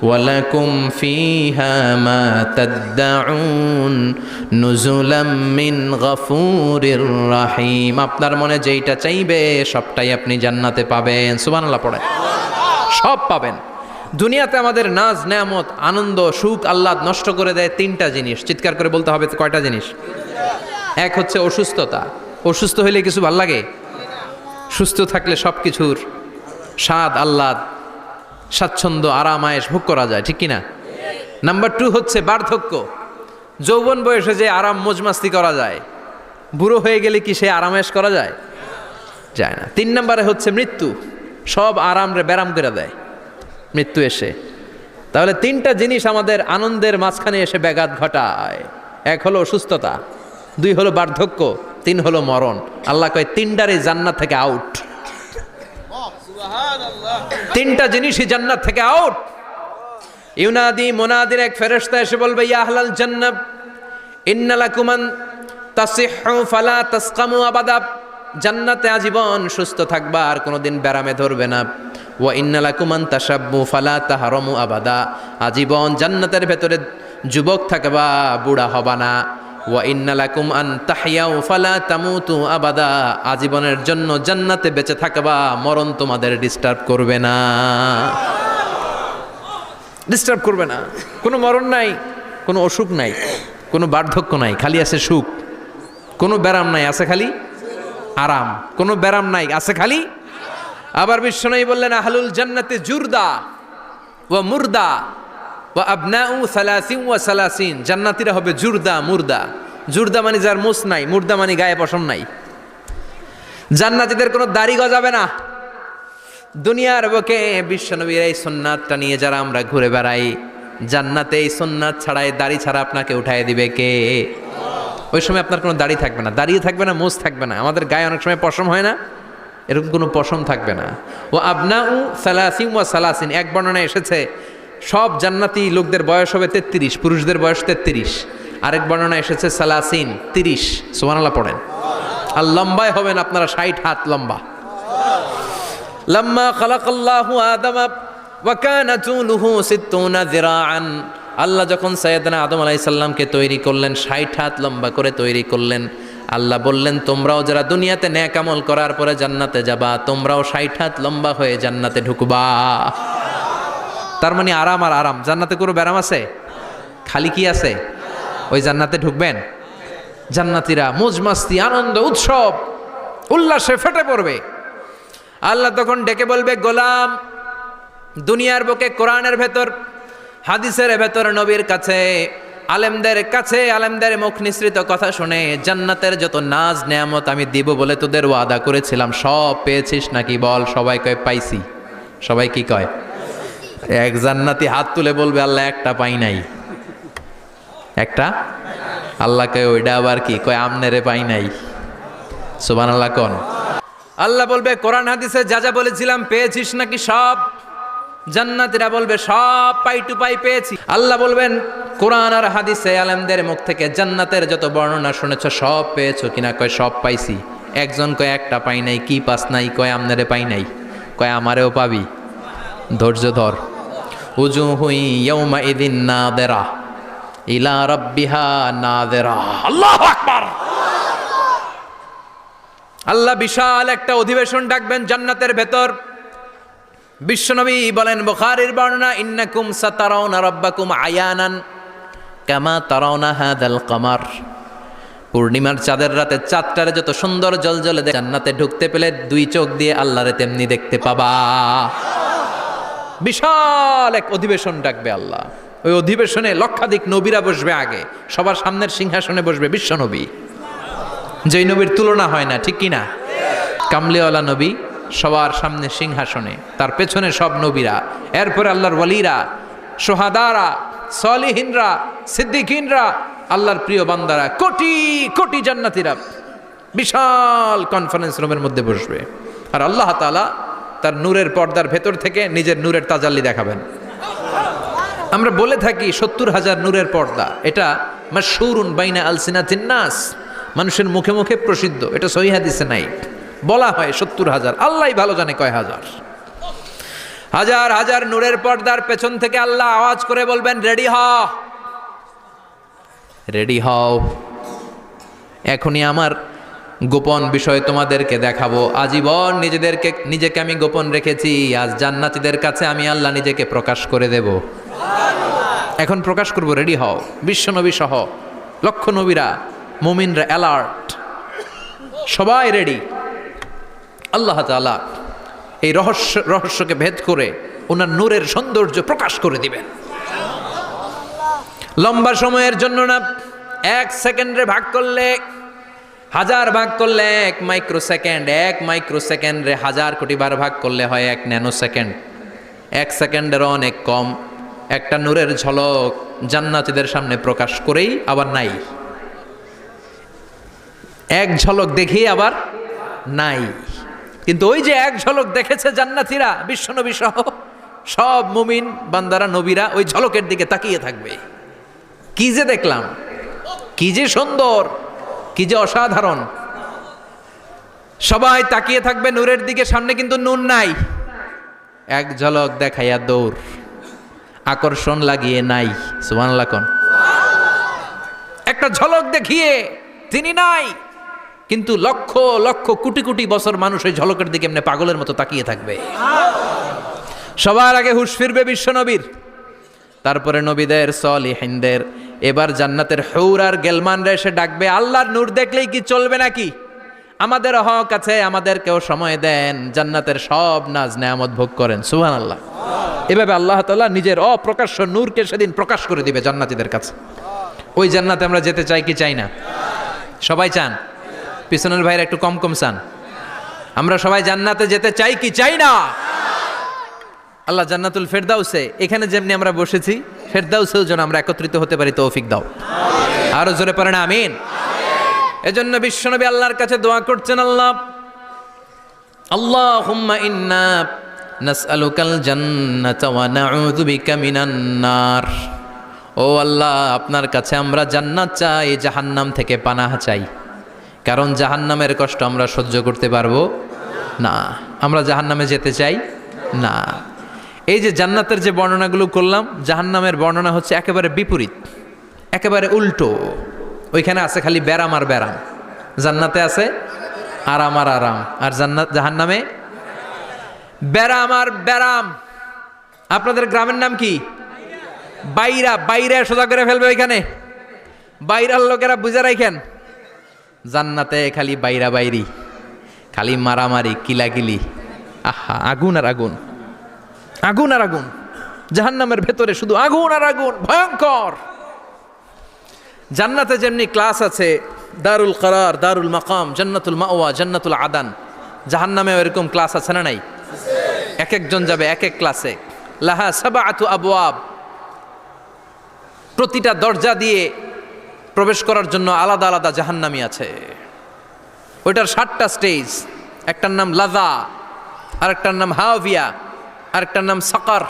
[SPEAKER 1] ওয়ালাকুম ফিহা মা তাদউন নুজুলাম মিন গফুরির রহিম। আপনার মনে যেইটা চাইবে সবটাই আপনি জান্নাতে পাবেন। সুবহানাল্লাহ পড়ে, সব পাবেন। দুনিয়াতে আমাদের নাজ নেয়ামত, আনন্দ, সুখ, আহ্লাদ নষ্ট করে দেয় তিনটা জিনিস। চিৎকার করে বলতে হবে কয়টা জিনিস? এক হচ্ছে অসুস্থতা। অসুস্থ হইলে কিছু ভাল লাগে? সুস্থ থাকলে সব কিছুর স্বাদ, আহ্লাদ, স্বাচ্ছন্দ্য, আরাম, আয়েশ ভোগ করা যায়, ঠিক কিনা? নাম্বার 2 হচ্ছে বার্ধক্য। যৌবন বয়সে যে আরাম মজমাস্তি করা যায়, বুড়ো হয়ে গেলে কি সে আরাম আয়েশ করা যায়? যায় না। 3 নম্বরে হচ্ছে মৃত্যু। সব আরাম রে ব্যারাম করে দেয় মৃত্যু এসে। তাহলে 3টা জিনিস আমাদের আনন্দের মাঝখানে এসে ব্যাঘাত ঘটায়। 1 হলো অসুস্থতা, 2 হলো বার্ধক্য, 3 হলো মরণ। আল্লাহ কয় 3টারই জান্নাত থেকে আউট। 3টা জিনিসই জান্নাত থেকে আউট। ইউনাদি মুনাদির এক ফেরেশতা এসে বলবে, ইয়া আহলাল জান্নাহ ইন্না লাকুম আন তাসিহু ফালা তাসকামু আবাদা। জান্নাতে আজীবন সুস্থ থাকবা, আর কোনোদিন ব্যারামে ধরবে না। ওয়া ইন্না লাকুম আন তাশাব্বু ফালা তাহরামু আবাদা। আজীবন জান্নাতের ভেতরে যুবক থাকবা, বুড়া হবা না। ওয়া ইন্না লাকুম আন তাহইয়াউ ফালা তামুতু আবাদা। আজীবনের জন্য জান্নাতে বেঁচে থাকবা, মরণ তোমাদের ডিস্টার্ব করবে না, ডিস্টার্ব করবে না। কোনো মরণ নাই, কোনো অসুখ নাই, কোনো বার্ধক্য নাই, খালি আছে সুখ। কোনো ব্যারাম নাই, আছে খালি আরাম। কোনো ব্যারাম নাই, আছে খালি। আবার বিশ্বনবী বললেন, আহলুল জান্নাতে জুরদা ওয়া মুরদা ওয়া আবনাউ সালাসিন ওয়া সালাসিন। জান্নাতীরা হবে জুরদা, মুরদা। জুরদা মানে যার মুছ নাই, মুরদা মানে গায়ে পশম নাই। জান্নাতীদের কোনো দাড়ি গজাবে না। দুনিয়ার বুকে বিশ্বনবীর এই সুন্নাতটা নিয়ে যারা আমরা ঘুরে বেড়াই, জান্নাতে এই সুন্নাত ছাড়াই, দাড়ি ছাড়া আপনাকে উঠায় দিবে কে? ওই সময় আপনার কোনো দাড়ি থাকবে না, দাড়িয়ে থাকবে না, মুছ থাকবে না। আমাদের গায়ে অনেক সময় পশম হয় না, এরকম কোনো পশম থাকবে না। ও আবনাউ সালাসিন ওয়া সালাসিন। এক বর্ণনায় এসেছে সব জান্নাতি লোকদের বয়স হবে 33, পুরুষদের বয়স 33। আরেক বর্ণনায় এসেছে সালাসিন, 30। সুবহানাল্লাহ পড়েন। আর লম্বায় হবেন আপনারা 60 হাত লম্বা। লাম্মা খালাকাল্লাহু আদাম ওয়া কানা তুলুহু 60 যিরাআন। আল্লাহ যখন সাইয়েদনা আদম আলাইহিস সালামকে তৈরি করলেন, 60 হাত লম্বা করে তৈরি করলেন। আল্লাহ বললেন, তোমরাও যারা দুনিয়াতে নেক আমল করার পরে জান্নাতে যাবা, তোমরাও 60 হাত লম্বা হয়ে জান্নাতে ঢুকবা। তার মানে আরাম আর আরাম। জান্নাতে কোনো ব্যারাম আছে? খালি কি আছে? ওই জান্নাতে ঢুকবেন, জান্নাতীরা মজমাস্তি, আনন্দ, উৎসব, উল্লাসে ফেটে পড়বে। আল্লাহ তখন ডেকে বলবে, গোলাম, দুনিয়ার বুকে কোরআনের ভেতর, হাদিসের ভেতর, নবীর কাছে, আলেমদের কাছে, আলেমদের মুখ নিঃসৃত কথা শুনে জান্নাতের যত নাজ নেয়ামত আমি দিব বলে তোদের ওয়াদা করেছিলাম, সব পেয়েছিস নাকি বল? সবাই কয় পাইছি। সবাই কি কয়? এক জান্নাতি হাত তুলে বলবে, আল্লাহ একটা পাই নাই। একটা? আল্লাহ কয় ওইটা আবার কি? কয় আমনেরে পাই নাই। সুবহানাল্লাহ কোন? আল্লাহ বলবে, কোরআন হাদিসে যা যা বলেছিলাম পেয়েছিস নাকি সব? জান্নাতীরা বলবে সব পাই টু পাই পেয়েছি। আল্লাহ বলবেন কোরআন আর হাদিসে আলেমদের মুখ থেকে জান্নাতের যত বর্ণনা শুনেছো সব পেয়েছো কিনা? কয় সব পাইছি। একজন কয় একটা পাই নাই। কি পাস নাই? কয় আমনারে পাই নাই। কয় আমারেও পাবি, ধৈর্য ধর। উজুহুই ইয়াউমা ইদিন নাযিরা ইলা রাব্বিহা নাযিরা। আল্লাহু আকবার। আল্লাহ বিশাল একটা অধিবেশন ডাকবেন জান্নাতের ভেতর। বিশ্বনবী বলেন, বুখারীর বর্ণনা, ইন্নাকুম সাতারাউনা রাব্বাকুম আয়ানান কামা তারাউনা হাদাল কামার। পূর্ণিমার চাঁদের রাতে চাঁদটারে যত সুন্দর জ্বলজ্বলে জান্নাতে ঢুকতে পেলে দুই চোখ দিয়ে আল্লাহরে তেমনি দেখতে পাবা। বিশাল এক অধিবেশন ডাকবে আল্লাহ। ওই অধিবেশনে লক্ষাধিক নবীরা বসবে। আগে সবার সামনের সিংহাসনে বসবে বিশ্বনবী, যেই নবীর তুলনা হয় না, ঠিক কিনা? কামলিওয়ালা নবী সবার সামনে সিংহাসনে, তার পেছনে সব নবীরা, এরপরে আল্লাহর ওয়ালিরা, সোহাদারা, সলিহিনরা, সিদ্দিকিনরা, আল্লাহর প্রিয় বান্দারা, কোটি কোটি জান্নাতীরা বিশাল কনফারেন্স রুমের মধ্যে বসবে। আর আল্লাহ তাআলা তার নূরের পর্দার ভেতর থেকে নিজের নূরের তাজাল্লি দেখাবেন। আমরা বলে থাকি ৭০,০০০ নূরের পর্দা, এটা মাশহুরুন বাইনা আলসিনাতিন নাস, মানুষের মুখে মুখে প্রসিদ্ধ। এটা সহিহ হাদিসে নাই, বলা হয় ৭০,০০০। আল্লাহই ভালো জানে কয় হাজার। হাজার হাজার নূরের পর্দার পেছন থেকে আল্লাহ আওয়াজ করে বলবেন, রেডি হও, রেডি হও, এখনই আমার গোপন বিষয় তোমাদেরকে দেখাবো। আজীবন নিজেকে আমি গোপন রেখেছি, আজ জান্নাতীদের কাছে আমি আল্লাহ নিজেকে প্রকাশ করে দেব। এখন প্রকাশ করব, রেডি হও। বিশ্বনবী সহ লক্ষ নবীরা, মুমিনরা অ্যালার্ট, সবাই রেডি। আল্লাহ তাআলা এই রহস্যকে ভেদ করে ওনার নূরের সৌন্দর্য প্রকাশ করে দিবেন। লম্বা সময়ের জন্য না, 1 সেকেন্ডে ভাগ করলে, হাজার ভাগ করলে 1 মাইক্রোসেকেন্ড, 1 মাইক্রোসেকেন্ডে 1000 কোটি বার ভাগ করলে হয় 1 ন্যানো সেকেন্ড। 1 সেকেন্ডেরও অনেক কম একটা নূরের ঝলক জান্নাতীদের সামনে প্রকাশ করেই আবার নাই। এক ঝলক দেখি আবার নাই। কিন্তু ওই যে এক ঝলক দেখেছে জান্নাতীরা, বিশ্বনবী সহ সব মুমিন বান্দারা, নবীরা ওই ঝলকের দিকে তাকিয়ে থাকবে। কি যে দেখলাম, কি যে সুন্দর, কি যে অসাধারণ। সবাই তাকিয়ে থাকবে নূরের দিকে, সামনে কিন্তু নূর নাই। এক ঝলক দেখাইয়া দৌড়, আকর্ষণ লাগিয়ে নাই। সুবহানাল্লাহ কোন? একটা ঝলক দেখিয়ে তিনি নাই, কিন্তু লক্ষ লক্ষ কোটি কোটি বছর মানুষ ওই ঝলকের দিকে এমনি পাগলের মতো তাকিয়ে থাকবে। সবার আগে হুঁশ ফিরবে বিশ্বনবীর, তারপরে নবীদের, সলিহিনদের। এবার জান্নাতের হুর আর গেলমানরা এসে ডাকবে, আল্লাহর নূর দেখলেই কি চলবে নাকি? আমাদের হক আছে, আমাদেরকেও সময় দেন, জান্নাতের সব নাজ নেয়ামত ভোগ করেন। সুবহানাল্লাহ। এভাবে আল্লাহ তাআলা নিজের অপ্রকাশ্য নূরকে সেদিন প্রকাশ করে দিবে জান্নাতীদের কাছে। ওই জান্নাতে আমরা যেতে চাই কি চাই না? সবাই চান? পিছনের ভাইরা একটু কম কম চান। আমরা সবাই জান্নাতে যেতে চাই কি চাই না? আল্লাহ জান্নাতুল ফেরদাউসে, এখানে যেমনি আমরা বসেছি, ফেরদাউসেও যেন আমরা একত্রিত হতে পারি, তৌফিক দাও। আরো জোরে পড়েন আমিন। এজন্য বিশ্বনবী আল্লাহর কাছে দোয়া করছেন, আল্লাহুম্মা ইন্না নাসআলুকাল জান্নাতা ওয়া নাউযু বিকা মিনান নার। ও আল্লাহ, আপনার কাছে আমরা জান্নাত চাই, জাহান্নাম থেকে পানাহ চাই। কারণ জাহান্নামের কষ্ট আমরা সহ্য করতে পারবো না, আমরা জাহান্নামে যেতে চাই না। এই যে জান্নাতের যে বর্ণনাগুলো করলাম, জাহান্নামের বর্ণনা হচ্ছে একেবারে বিপরীত, একেবারে উল্টো। ওইখানে আছে খালি ব্যারাম আর ব্যারাম, জান্নাতে আছে আরাম আর আরাম। আর জাহান্নামে ব্যারাম আর ব্যারাম। আপনাদের গ্রামের নাম কি? বাইরা। বাইরা সোজা করে ফেলবে ওইখানে, বাইরার লোকেরা বুঝে রাখেন। জান্নাতে খালি বাইরা বাইরি, খালি মারামারি, কিলাকিলি। আহা, আগুন আর আগুন, আগুন আর আগুন। জাহান্নামের ভেতরে শুধু আগুন আর আগুন, ভয়ঙ্কর। জান্নাতে যেমনি ক্লাস আছে, দারুল করার, দারুল মাকাম, জান্নাতুল মাওয়া, জান্নাতুল আদান, জাহান্নামেও এরকম ক্লাস আছে না নাই? এক একজন যাবে এক এক ক্লাসে। লাহা সাবআতু আবওয়াব, প্রতিটা দরজা দিয়ে প্রবেশ করার জন্য আলাদা আলাদা জাহান্নামী আছে। ওইটার 7টা স্টেজ। একটার নাম লাযা, আরেকটার নাম হাওভিয়া, আরেকটার নাম সাকার,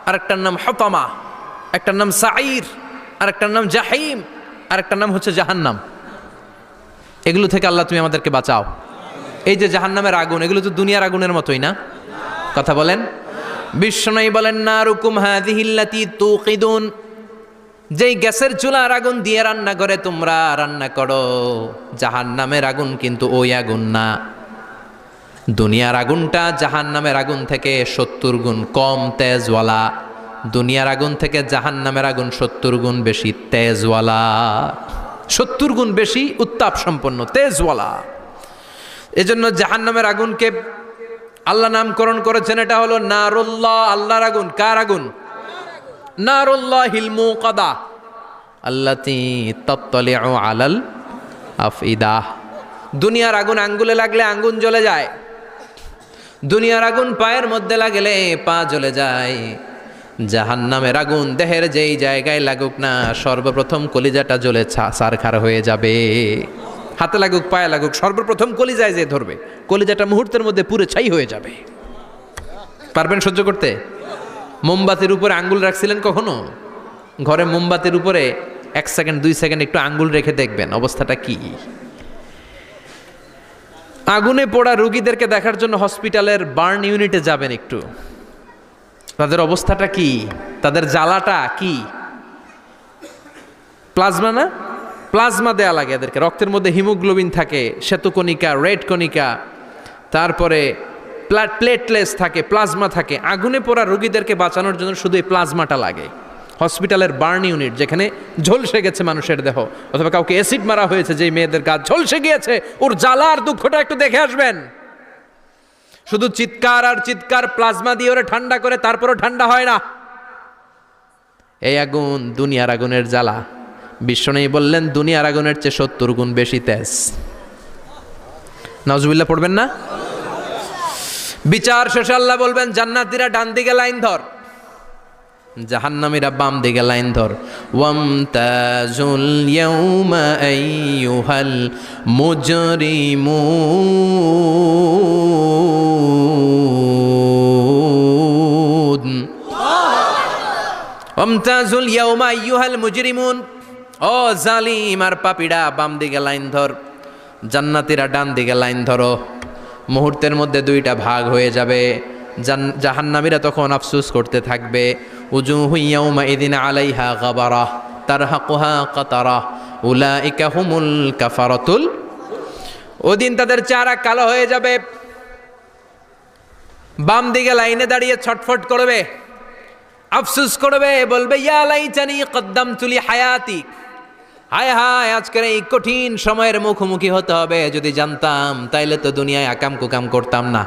[SPEAKER 1] আরেকটার নাম হতামা, একটার নাম সাঈর, আরেকটার নাম জাহিম, আরেকটার নাম হচ্ছে জাহান্নাম। এগুলো থেকে আল্লাহ তুমি আমাদেরকে বাঁচাও। এই যে জাহান্নামের আগুন, এগুলো তো দুনিয়ার আগুনের মতোই না? কথা বলেন। বিশ্বনবী বলেন, নারুকুম হাযিহিল্লাতী তুকিদুন, যেই গ্যাসের চুলার আগুন দিয়ে রান্না করে তোমরা রান্না করো, জাহান্নামের আগুন কিন্তু ওই আগুন না। দুনিয়ার আগুনটা জাহান্নামের আগুন থেকে 70 গুণ কম তেজওয়ালা। দুনিয়ার আগুন থেকে জাহান্নামের আগুন 70 গুণ বেশি তেজওয়ালা, 70 গুণ বেশি উত্তাপ সম্পন্ন তেজওয়ালা। এজন্য জাহান্নামের আগুনকে আল্লাহ নামকরণ করেছেন, এটা হলো নারুল্লাহ, আল্লাহর আগুন। কার আগুন? নারুল্লাহিল মুকাদা আল্লাতী তাত্তালিউ আলাল আফইদা। দুনিয়ার আগুন আঙ্গুলে লাগলে আঙ্গুল জ্বলে যায়, দুনিয়ার আগুন পায়ের মধ্যে লাগলে পা জ্বলে যায়। জাহান্নামের আগুন দেহের যেই জায়গায় লাগুক না, সর্বপ্রথম কলিজাটা জ্বলে ছারখার হয়ে যাবে। হাতে লাগুক, পায়ে লাগুক, সর্বপ্রথম কলিজায় যে ধরবে, কলিজাটা মুহূর্তের মধ্যে পুরো ছাই হয়ে যাবে। পারবেন সহ্য করতে? মোমবাতির উপরে আঙ্গুল রাখছিলেন কখনো? ঘরে মোমবাতির উপরে 1 সেকেন্ড 2 সেকেন্ড একটু আঙ্গুল রেখে দেখবেন অবস্থাটা কি। আগুনে পোড়া রোগীদেরকে দেখার জন্য হসপিটালের বার্ন ইউনিটে যাবেন, একটু তাদের অবস্থাটা কি, তাদের জ্বালাটা কি। প্লাজমা না, প্লাজমা দেয়া লাগে এদেরকে। রক্তের মধ্যে হিমোগ্লোবিন থাকে, শ্বেতকণিকা, রেড কণিকা, তারপরে প্লেটলেস থাকে, প্লাজমা থাকে। আগুনে পোড়া রোগীদেরকে বাঁচানোর জন্য শুধু এই প্লাজমাটা লাগে। হসপিটালের বার্ন ইউনিট, যেখানে ঝলসে গেছে মানুষের দেহ, অথবা কাউকে অ্যাসিড মারা হয়েছে, যেই মেয়েদের গা ঝলসে গিয়েছে, ওর জ্বালার দুঃখটা একটু দেখে আসবেন। শুধু চিৎকার আর চিৎকার, প্লাজমা দিয়ে ওরা ঠান্ডা করে, তারপরও ঠান্ডা হয় না। এই আগুন দুনিয়ার আগুনের জ্বালা। বিশ্বনবী বললেন দুনিয়ার আগুনের চেয়ে 70 গুণ বেশি তেজ। নাউজুবিল্লাহ পড়বেন না? বিচার শেষে আল্লাহ বলবেন, জান্নাতীরা ডান দিকে লাইন ধর, জাহান্নামীরা বাম দিকে লাইন ধর। ওয়ামতাজুল ইয়াউমা আইয়ুহাল মুজরিমুন, ওয়ামতাজুল ইয়াউমা আইয়ুহাল মুজরিমুন, ও জালিম আর পাপীরা বাম দিকে লাইন ধর, জান্নাতীরা ডান দিকে লাইন ধরো। মুহূর্তের মধ্যে দুইটা ভাগ হয়ে যাবে। জাহান্নামীরা তখন আফসোস করতে থাকবে, উজুহু ইয়াউমাইযিন আলাইহা গাবারা তারহাকুহা কাতারা উলাইকা হুমুল কাফারাতুল। ওদিন তাদের চেহারা কালো হয়ে যাবে। বাম দিকে লাইনে দাঁড়িয়ে ছটফট করবে, আফসোস করবে, বলবে ইয়া লাইতানি কদ্দামতু লি হায়াতি, হায় হায় আজকের এই কঠিন সময়ের মুখোমুখি হতে হবে, যদি জানতাম তাইলে তো দুনিয়ায় আকাম কুকাম করতাম না।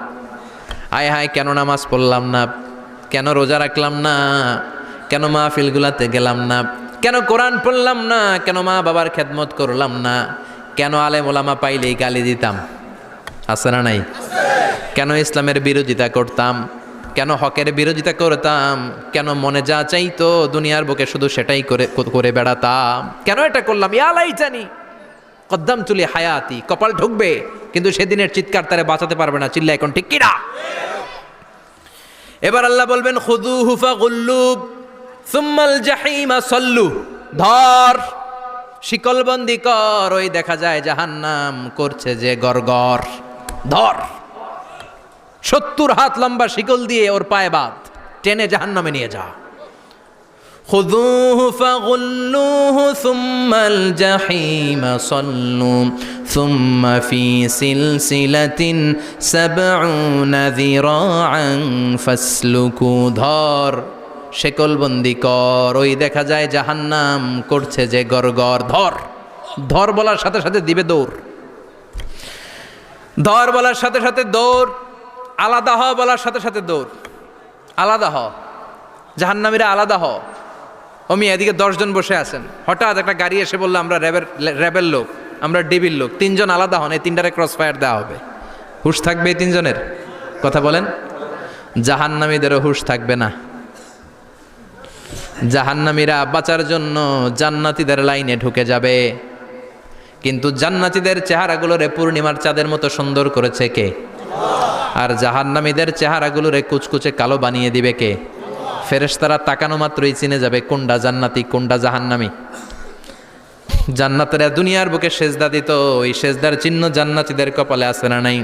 [SPEAKER 1] হায় হায় কেন নামাজ পড়লাম না, কেন রোজা রাখলাম না, কেন মাহফিলগুলাতে গেলাম না, কেন কোরআন পড়লাম না, কেন মা বাবার খেদমত করলাম না, কেন আলেম ওলামা পাইলেই গালি দিতাম, আছে না নাই? কেন ইসলামের বিরোধিতা করতাম, কেন হকের বিরোধিতা করতাম, কেন মনে যা চাইতো দুনিয়ার বুকে শুধু সেটাই করে বেড়াতাম, কেন এটা করলাম? ইয়া লাইতানি কদ্দামতু লি হায়াতি। কপাল ঢুকবে, কিন্তু সেদিনের চিৎকার তারে বাঁচাতে পারবে না। চিল্লা এখন ঠিক কিনা? এবার আল্লাহ বলবেন, খুযুহু ফাগুল্লু সুম্মাল জাহিমা সাল্লু, ধর শিকলবন্দি কর। ওই দেখা যায় জাহান্নাম করছে যে গরগর, ধর 70 হাত লম্বা শিকল দিয়ে ওর পায়ে বাঁধ, টেনে জাহান্নামে নিয়ে যা। খুযুহু ফাগুল্লুহু সুম্মাল জাহিমা সাল্লু সুম্মা ফি সিলসিলাতিন ৭০ যিরাআন ফাসলুকু, ধর শিকলবন্দি কর। ওই দেখা যায় জাহান্নাম করছে যে গরগর, ধর। ধর বলার সাথে সাথে দিবে দৌড়, ধর বলার সাথে সাথে দৌড়, আলাদা হ বলার সাথে সাথে দৌড়। আলাদা হ, জাহান্নামীরা আলাদা হ। অমি এদিকে 10 জন বসে আছেন, হঠাৎ একটা গাড়ি এসে বললো আমরা র্যাবের লোক, আমরা ডিবির লোক, 3 জন আলাদা হন, এই 3টারে ক্রস ফায়ার দেওয়া হবে। হুশ থাকবে এই 3 জনের? কথা বলেন। জাহান্নামীদেরও হুশ থাকবে না। জাহান্নামীরা বাঁচার জন্য জান্নাতীদের লাইনে ঢুকে যাবে, কিন্তু জান্নাতীদের চেহারাগুলোরে পূর্ণিমার চাঁদের মতো সুন্দর করেছে কে? আর জাহান্নামীদের চেহারাগুলোরে কুচকুচে কালো বানিয়ে দিবে কে? ফেরেশতারা তাকানো মাত্রই চিনে যাবে কোনটা জান্নাতি কোনটা জাহান্নামী। জান্নাতেরা দুনিয়ার বুকে সেজদা দিত, ওই সেজদার চিহ্ন জান্নাতীদের কপালে আছে না নাই?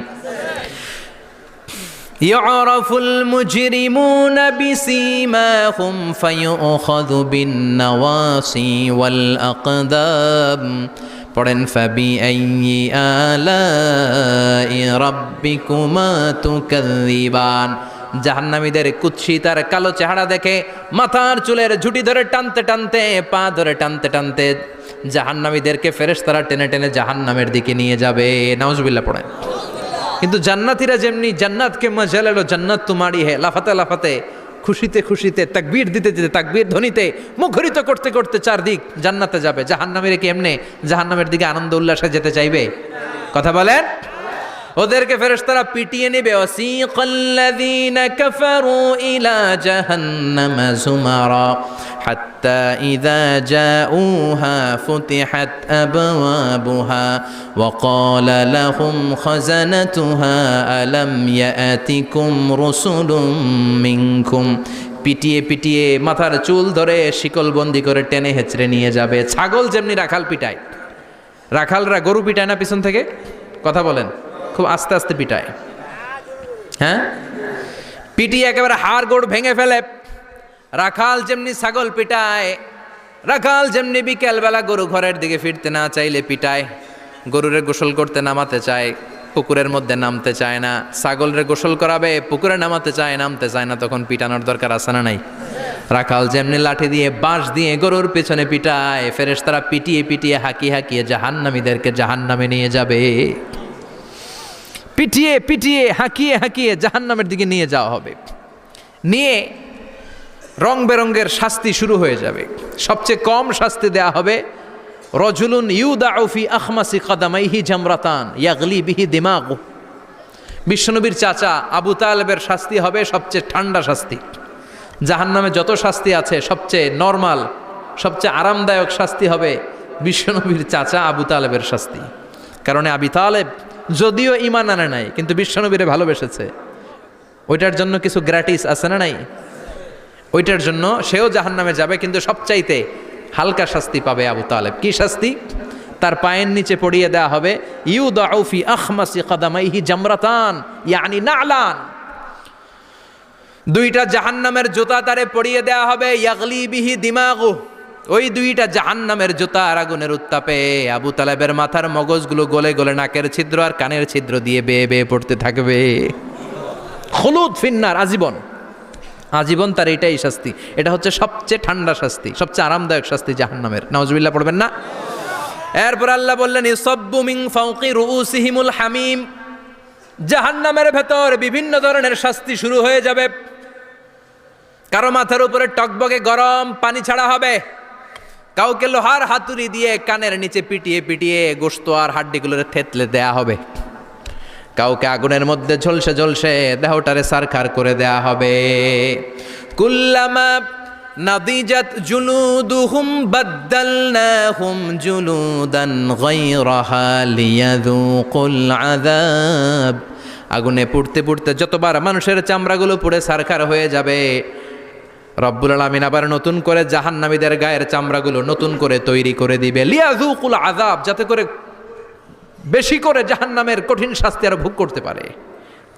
[SPEAKER 1] ইয়ারাফুল মুজরিমুনা বিসীমাহুম ফায়ুখাযু বিন-নাওয়াসি ওয়াল আকদাম। পড়েন ফাবিআইয়ি আলাই রাব্বিকুমা তুকাযযিবান। জাহান্নামীদের কুৎসিত আর কালো চেহারা দেখে মাথার চুলের ঝুঁটি ধরে টানতে টানতে, পা ধরে টানতে টানতে জাহান্নামীদেরকে ফেরেশতারা টেনে টেনে জাহান্নামের দিকে নিয়ে যাবে। নাউজুবিল্লাহ পড়েন। কিন্তু জান্নাতীরা যেমনি জান্নাতকে মজা লেলো জান্নাত তোমারই হে, লাফাতে লাফাতে, খুশিতে খুশিতে, তাকবীর দিতে দিতে, তাকবীর ধ্বনিতে মুখরিত করতে করতে চারদিক জান্নাতে যাবে। জাহান্নামীরা কি এমনি জাহান্নামের দিকে আনন্দ উল্লাসে যেতে চাইবে? কথা বলেন। ওদেরকে ফেরেশতারা পিটিয়ে নেবে। ওয়াসিকাল্লাযীনা কাফারু ইলা জাহান্নামা যুমারা হাত্তা ইযা জাউহা ফুতিহাত আবওয়াবুহা ওয়া ক্বালা লাহুম খাযানাতুহা আলাম ইয়াতিকুম রাসূলুম মিনকুম। পিটিয়ে পিটিয়ে মাথার চুল ধরে শিকলবন্দি করে টেনে হেঁচড়ে নিয়ে যাবে। ছাগল যেমনি রাখাল পিটায়, রাখালরা গরু পিটায় না পিছন থেকে? কথা বলেন। খুব আস্তে আস্তে পিটায়, হ্যাঁ, পিটিয়ে একেবারে হাড় গোড় ভেঙে ফেলে। রাখাল যেমনি ছাগল পিটায়, রাখাল যেমনি বিকেলবেলা গরু ঘরের দিকে ফিরতে না চাইলে পিটায়, গরুরে গোসল করতে নামাতে চায়, পুকুরের মধ্যে নামতে চায় না, ছাগলরে গোসল করাবে, পুকুরে নামাতে চায়, নামতে চায় না, তখন পিটানোর দরকার আছে না নাই? রাখাল যেমনি লাঠি দিয়ে বাঁশ দিয়ে গরুর পেছনে পিটায়, ফেরেশতারা পিটিয়ে পিটিয়ে হাঁকিয়ে হাঁকিয়ে জাহান্নামীদেরকে জাহান্নামে নিয়ে যাবে। পিটিয়ে পিটিয়ে হাঁকিয়ে হাঁকিয়ে জাহান্নামের দিকে নিয়ে যাওয়া হবে। নিয়ে রং বেরঙ্গের শাস্তি শুরু হয়ে যাবে। সবচেয়ে কম শাস্তি দেয়া হবে রজুলুন ইউদাউ ফি আখমাসি কদামাইহি জামরাতান ইয়াগলি বিহি দিমাগু। বিশ্বনবীর চাচা আবু তালেবের শাস্তি হবে সবচেয়ে ঠান্ডা শাস্তি। জাহান্নামে যত শাস্তি আছে সবচেয়ে নরমাল, সবচেয়ে আরামদায়ক শাস্তি হবে বিশ্বনবীর চাচা আবু তালেবের শাস্তি। কারণ আবু তালেব যদিও ঈমান আনে নাই, কিন্তু বিশ্বনবীরে ভালোবেসেছে। ওইটার জন্য কিছু গ্র্যাটিস আছে না নাই? ওইটার জন্য সেও জাহান্নামে যাবে, কিন্তু সবচাইতে হালকা শাস্তি পাবে আবু তালেব। কি শাস্তি? তার পায়ের নিচে পড়িয়ে দেওয়া হবে ইউদাউ ফি আখমাসি কদামাইহি জামরাতান ইয়ানি নালান। দুইটা জাহান্নামের জুতা তারে পড়িয়ে দেওয়া হবে, ইয়াগলি বিহি দিমাগু। ওই দুইটা জাহান্নামের জুতা আর আগুনের উত্তাপে আবু তালেবের মাথার মগজগুলো গলে গলে নাকের ছিদ্র আর কানের ছিদ্র দিয়ে বেয়ে বেয়ে পড়তে থাকবে। খুলুদ ফিন্নার, আজীবন, আজীবন তার এটাই শাস্তি। এটা হচ্ছে সবচেয়ে ঠান্ডা শাস্তি, সবচেয়ে আরামদায়ক শাস্তি জাহান্নামের। নাউজুবিল্লাহ পড়বেন না? এরপর আল্লাহ বললেন ইসাব্বু মিন ফাওকি রুউসিহিমুল হামিম। জাহান্নামের ভেতর বিভিন্ন ধরনের শাস্তি শুরু হয়ে যাবে। কারো মাথার উপরে টকবকে গরম পানি ছাড়া হবে, কাউকে লোহার হাতুড়ি দিয়ে কানের নিচে পিটিয়ে পিটিয়ে গোশত আর হাড্ডিগুলোরে থেতলে দেয়া হবে, কাউকে আগুনের মধ্যে ঝলসে ঝলসে দেহটারে সারখার করে দেয়া হবে। কুল্লামা নাদিজাত জুলুদুহুম বাদদালনাহুম জুলুদান গায়রাহা লিয়াযুকুল আযাব। আগুনে পুড়তে পুড়তে যতবার মানুষের চামড়াগুলো পুড়ে সারখার হয়ে যাবে, রব্বুল আলামিন আবার নতুন করে জাহান্নামীদের গায়ের চামড়াগুলো নতুন করে তৈরি করে দিবে। লিয়াযুকুল আযাব, যাতে করে বেশি করে জাহান্নামের কঠিন শাস্তি আর ভোগ করতে পারে।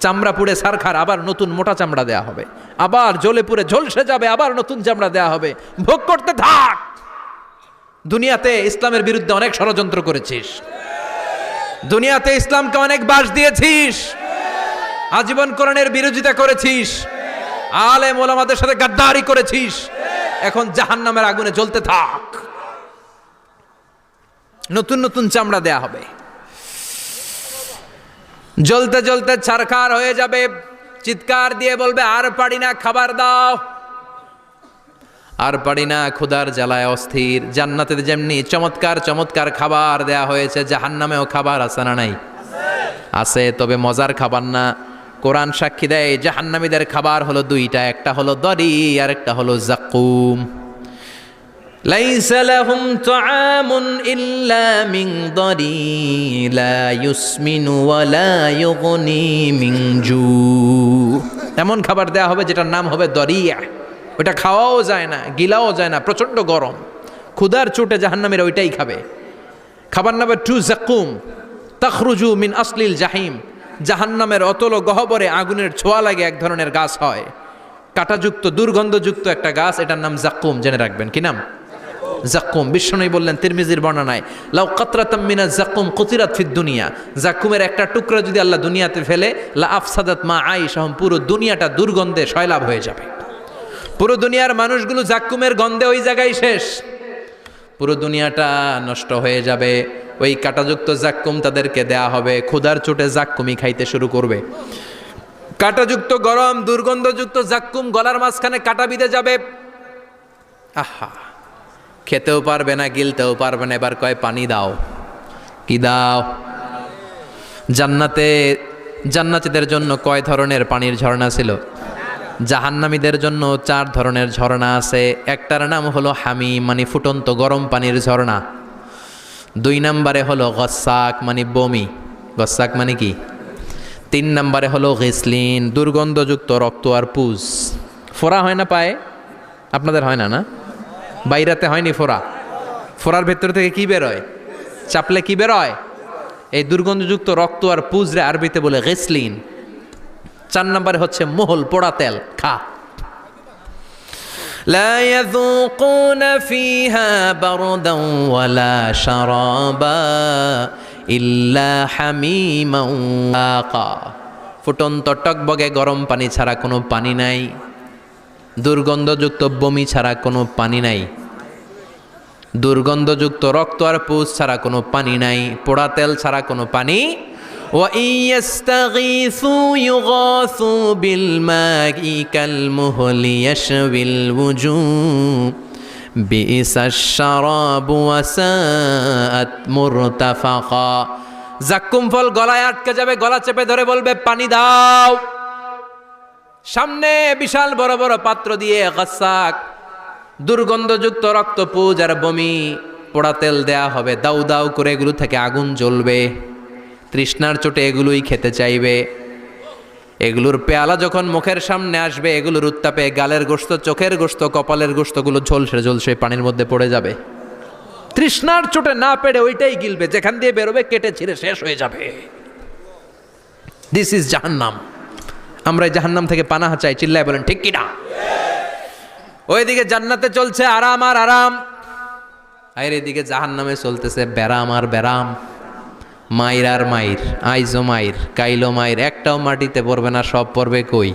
[SPEAKER 1] চামড়া পুড়ে সারখার, আবার নতুন মোটা চামড়া দেয়া হবে, আবার জ্বলে পুড়ে ঝলসে যাবে, আবার নতুন চামড়া দেয়া হবে। ভোগ করতে থাক। দুনিয়াতে ইসলামের বিরুদ্ধে অনেক ষড়যন্ত্র করেছিস, দুনিয়াতে ইসলামকে অনেক বাস দিয়েছিস, আজীবন কোরআনের বিরোধিতা করেছিস, আলেম ওলামাদের সাথে গাদ্দারি করেছিস। এখন জাহান্নামের আগুনে জ্বলতে থাক, নতুন নতুন চামড়া দেয়া হবে। জ্বলতে জ্বলতে ছারখার হয়ে যাবে, চিৎকার দিয়ে বলবে আর পারি না, খাবার দাও। আর পারি না, ক্ষুধার জ্বালায় অস্থির। জান্নাতে যেমনি চমৎকার চমৎকার খাবার দেয়া হয়েছে, জাহান্নামেও খাবার আছে না নাই? আছে, তবে মজার খাবার না। কোরআন সাক্ষী দেয় জাহান্নামীদের খাবার হলো দুইটা, একটা হলো দরি আর একটা হলো জাকুম। লাইসা লাহুম তুআমুন ইল্লা মিন দারি লা ইউসমিনু ওয়া লা ইউগনি মিন জু। এমন খাবার দেয়া হবে যেটার নাম হবে দরিয়া, ওটা খাওয়াও যায় না, গিলাও যায় না, প্রচণ্ড গরম, ক্ষুধার চোটে জাহান্নামীরা ওইটাই খাবে। খাবার নাম্বার 2 জাকুম তাখরুজু মিন আসলিল জাহিম। জাহান্নামের অতল গহ্বরে আগুনের ছোঁয়া লাগে এক ধরনের গাছ হয়, কাঁটাযুক্ত দুর্গন্ধযুক্ত একটা গাছ, এটার নাম জাকুম। জেনে রাখবেন, কি নাম? জাকুম। বিশ্বনবী বললেন তিরমিজির বর্ণনায়, লাউ কাতরাতাম মিনাজ জাকুম কুতিরাত ফিদ দুনিয়া, জাকুমের একটা টুকরা যদি আল্লাহ দুনিয়াতে ফেলে, লা আফসাদাত মা আইশাহুম, পুরো দুনিয়াটা দুর্গন্ধে সয়লাব হয়ে যাবে। পুরো দুনিয়ার মানুষগুলো জাকুমের গন্ধে ওই জায়গায় শেষ, পুরো দুনিয়াটা নষ্ট হয়ে যাবে। ওই কাঁটাযুক্ত জাক্কুম তাদেরকে দেয়া হবে, ক্ষুধার চোটে জাক্কুমই খাইতে শুরু করবে। কাঁটাযুক্ত গরম দুর্গন্ধযুক্ত জাক্কুম গলার মাঝখানে কাঁটা বিঁধে যাবে। আহা, খেতেও পারবে না, গিলতেও পারবে না। এবার কয় পানি দাও। কি দাও? জান্নাতীদের জন্য কয় ধরনের পানির ঝর্ণা ছিল? জাহান্নামীদের জন্য 4 ধরনের ঝর্ণা আছে। একটার নাম হলো হামিম, মানে ফুটন্ত গরম পানির ঝর্ণা। 2 নম্বরে হলো গসাক, মানে বমি। গসাক মানে কি? 3 নম্বরে হলো গিসলিন, দুর্গন্ধযুক্ত রক্ত আর পুজ। ফোড়া হয় না পায়ে? আপনাদের হয় না? না, বাইরাতে হয়নি ফোড়া? ফোড়ার ভেতর থেকে কি বেরোয়? চাপলে কি বেরোয়? এই দুর্গন্ধযুক্ত রক্ত আর পুজরে আরবিতে বলে গিসলিন। 4 নম্বরে হচ্ছে মোহল, পোড়া তেল। খা। لا يذوقون فيها بردا ولا شرابا إلا حميما وغساقا। ফুটন্ত টকবগে গরম পানি ছাড়া কোনো পানি নাই, দুর্গন্ধযুক্ত বমি ছাড়া কোনো পানি নাই, দুর্গন্ধযুক্ত রক্ত আর পুজ ছাড়া কোনো পানি নাই, পোড়া তেল ছাড়া কোনো পানি। وَإِن يَسْتَغِيثُوا يُغَاثُوا بِالْمَاءِ كَالْمُهْلِ يَشْوِي الْوُجُوهَ بِئْسَ الشَّرَابُ وَسَاءَتْ مُرْتَفَقًا। জাক্কুম ফল গলায় আটকে যাবে, গলা চেপে ধরে বলবে পানি দাও। সামনে বিশাল বড় বড় পাত্র দিয়ে গাসাক, দুর্গন্ধযুক্ত রক্ত, পুজ আর বমি, পোড়া তেল দেয়া হবে। দাউ দাউ করে এগুলো থেকে আগুন জ্বলবে। তৃষ্ণার চোটে এগুলোই খেতে চাইবে। এগুলোর পেয়ালা যখন মুখের সামনে আসবে, এগুলোর উত্তাপে গালের গোশত, চোখের গোশত, কপালের গোশতগুলো ঝলসে ঝলসে পানির মধ্যে পড়ে যাবে। তৃষ্ণার চোটে না পেড়ে ওইটাই গিলবে, যেখান দিয়ে বেরোবে কেটে ছিঁড়ে শেষ হয়ে যাবে। দিস ইজ জাহান্নাম। আমরা এই জাহান্নাম থেকে পানাহা চাই। চিল্লায় বলেন ঠিক কিনা? ওইদিকে জান্নাতে চলছে আরাম আর আরাম, আর এদিকে জাহান্নামে চলতেছে ব্যারাম আর ব্যারাম, মাইর আর মাইর, আইজো মাইর, কাইলো মাইর। একটাও মাটিতে পড়বে না, সব পড়বে কই?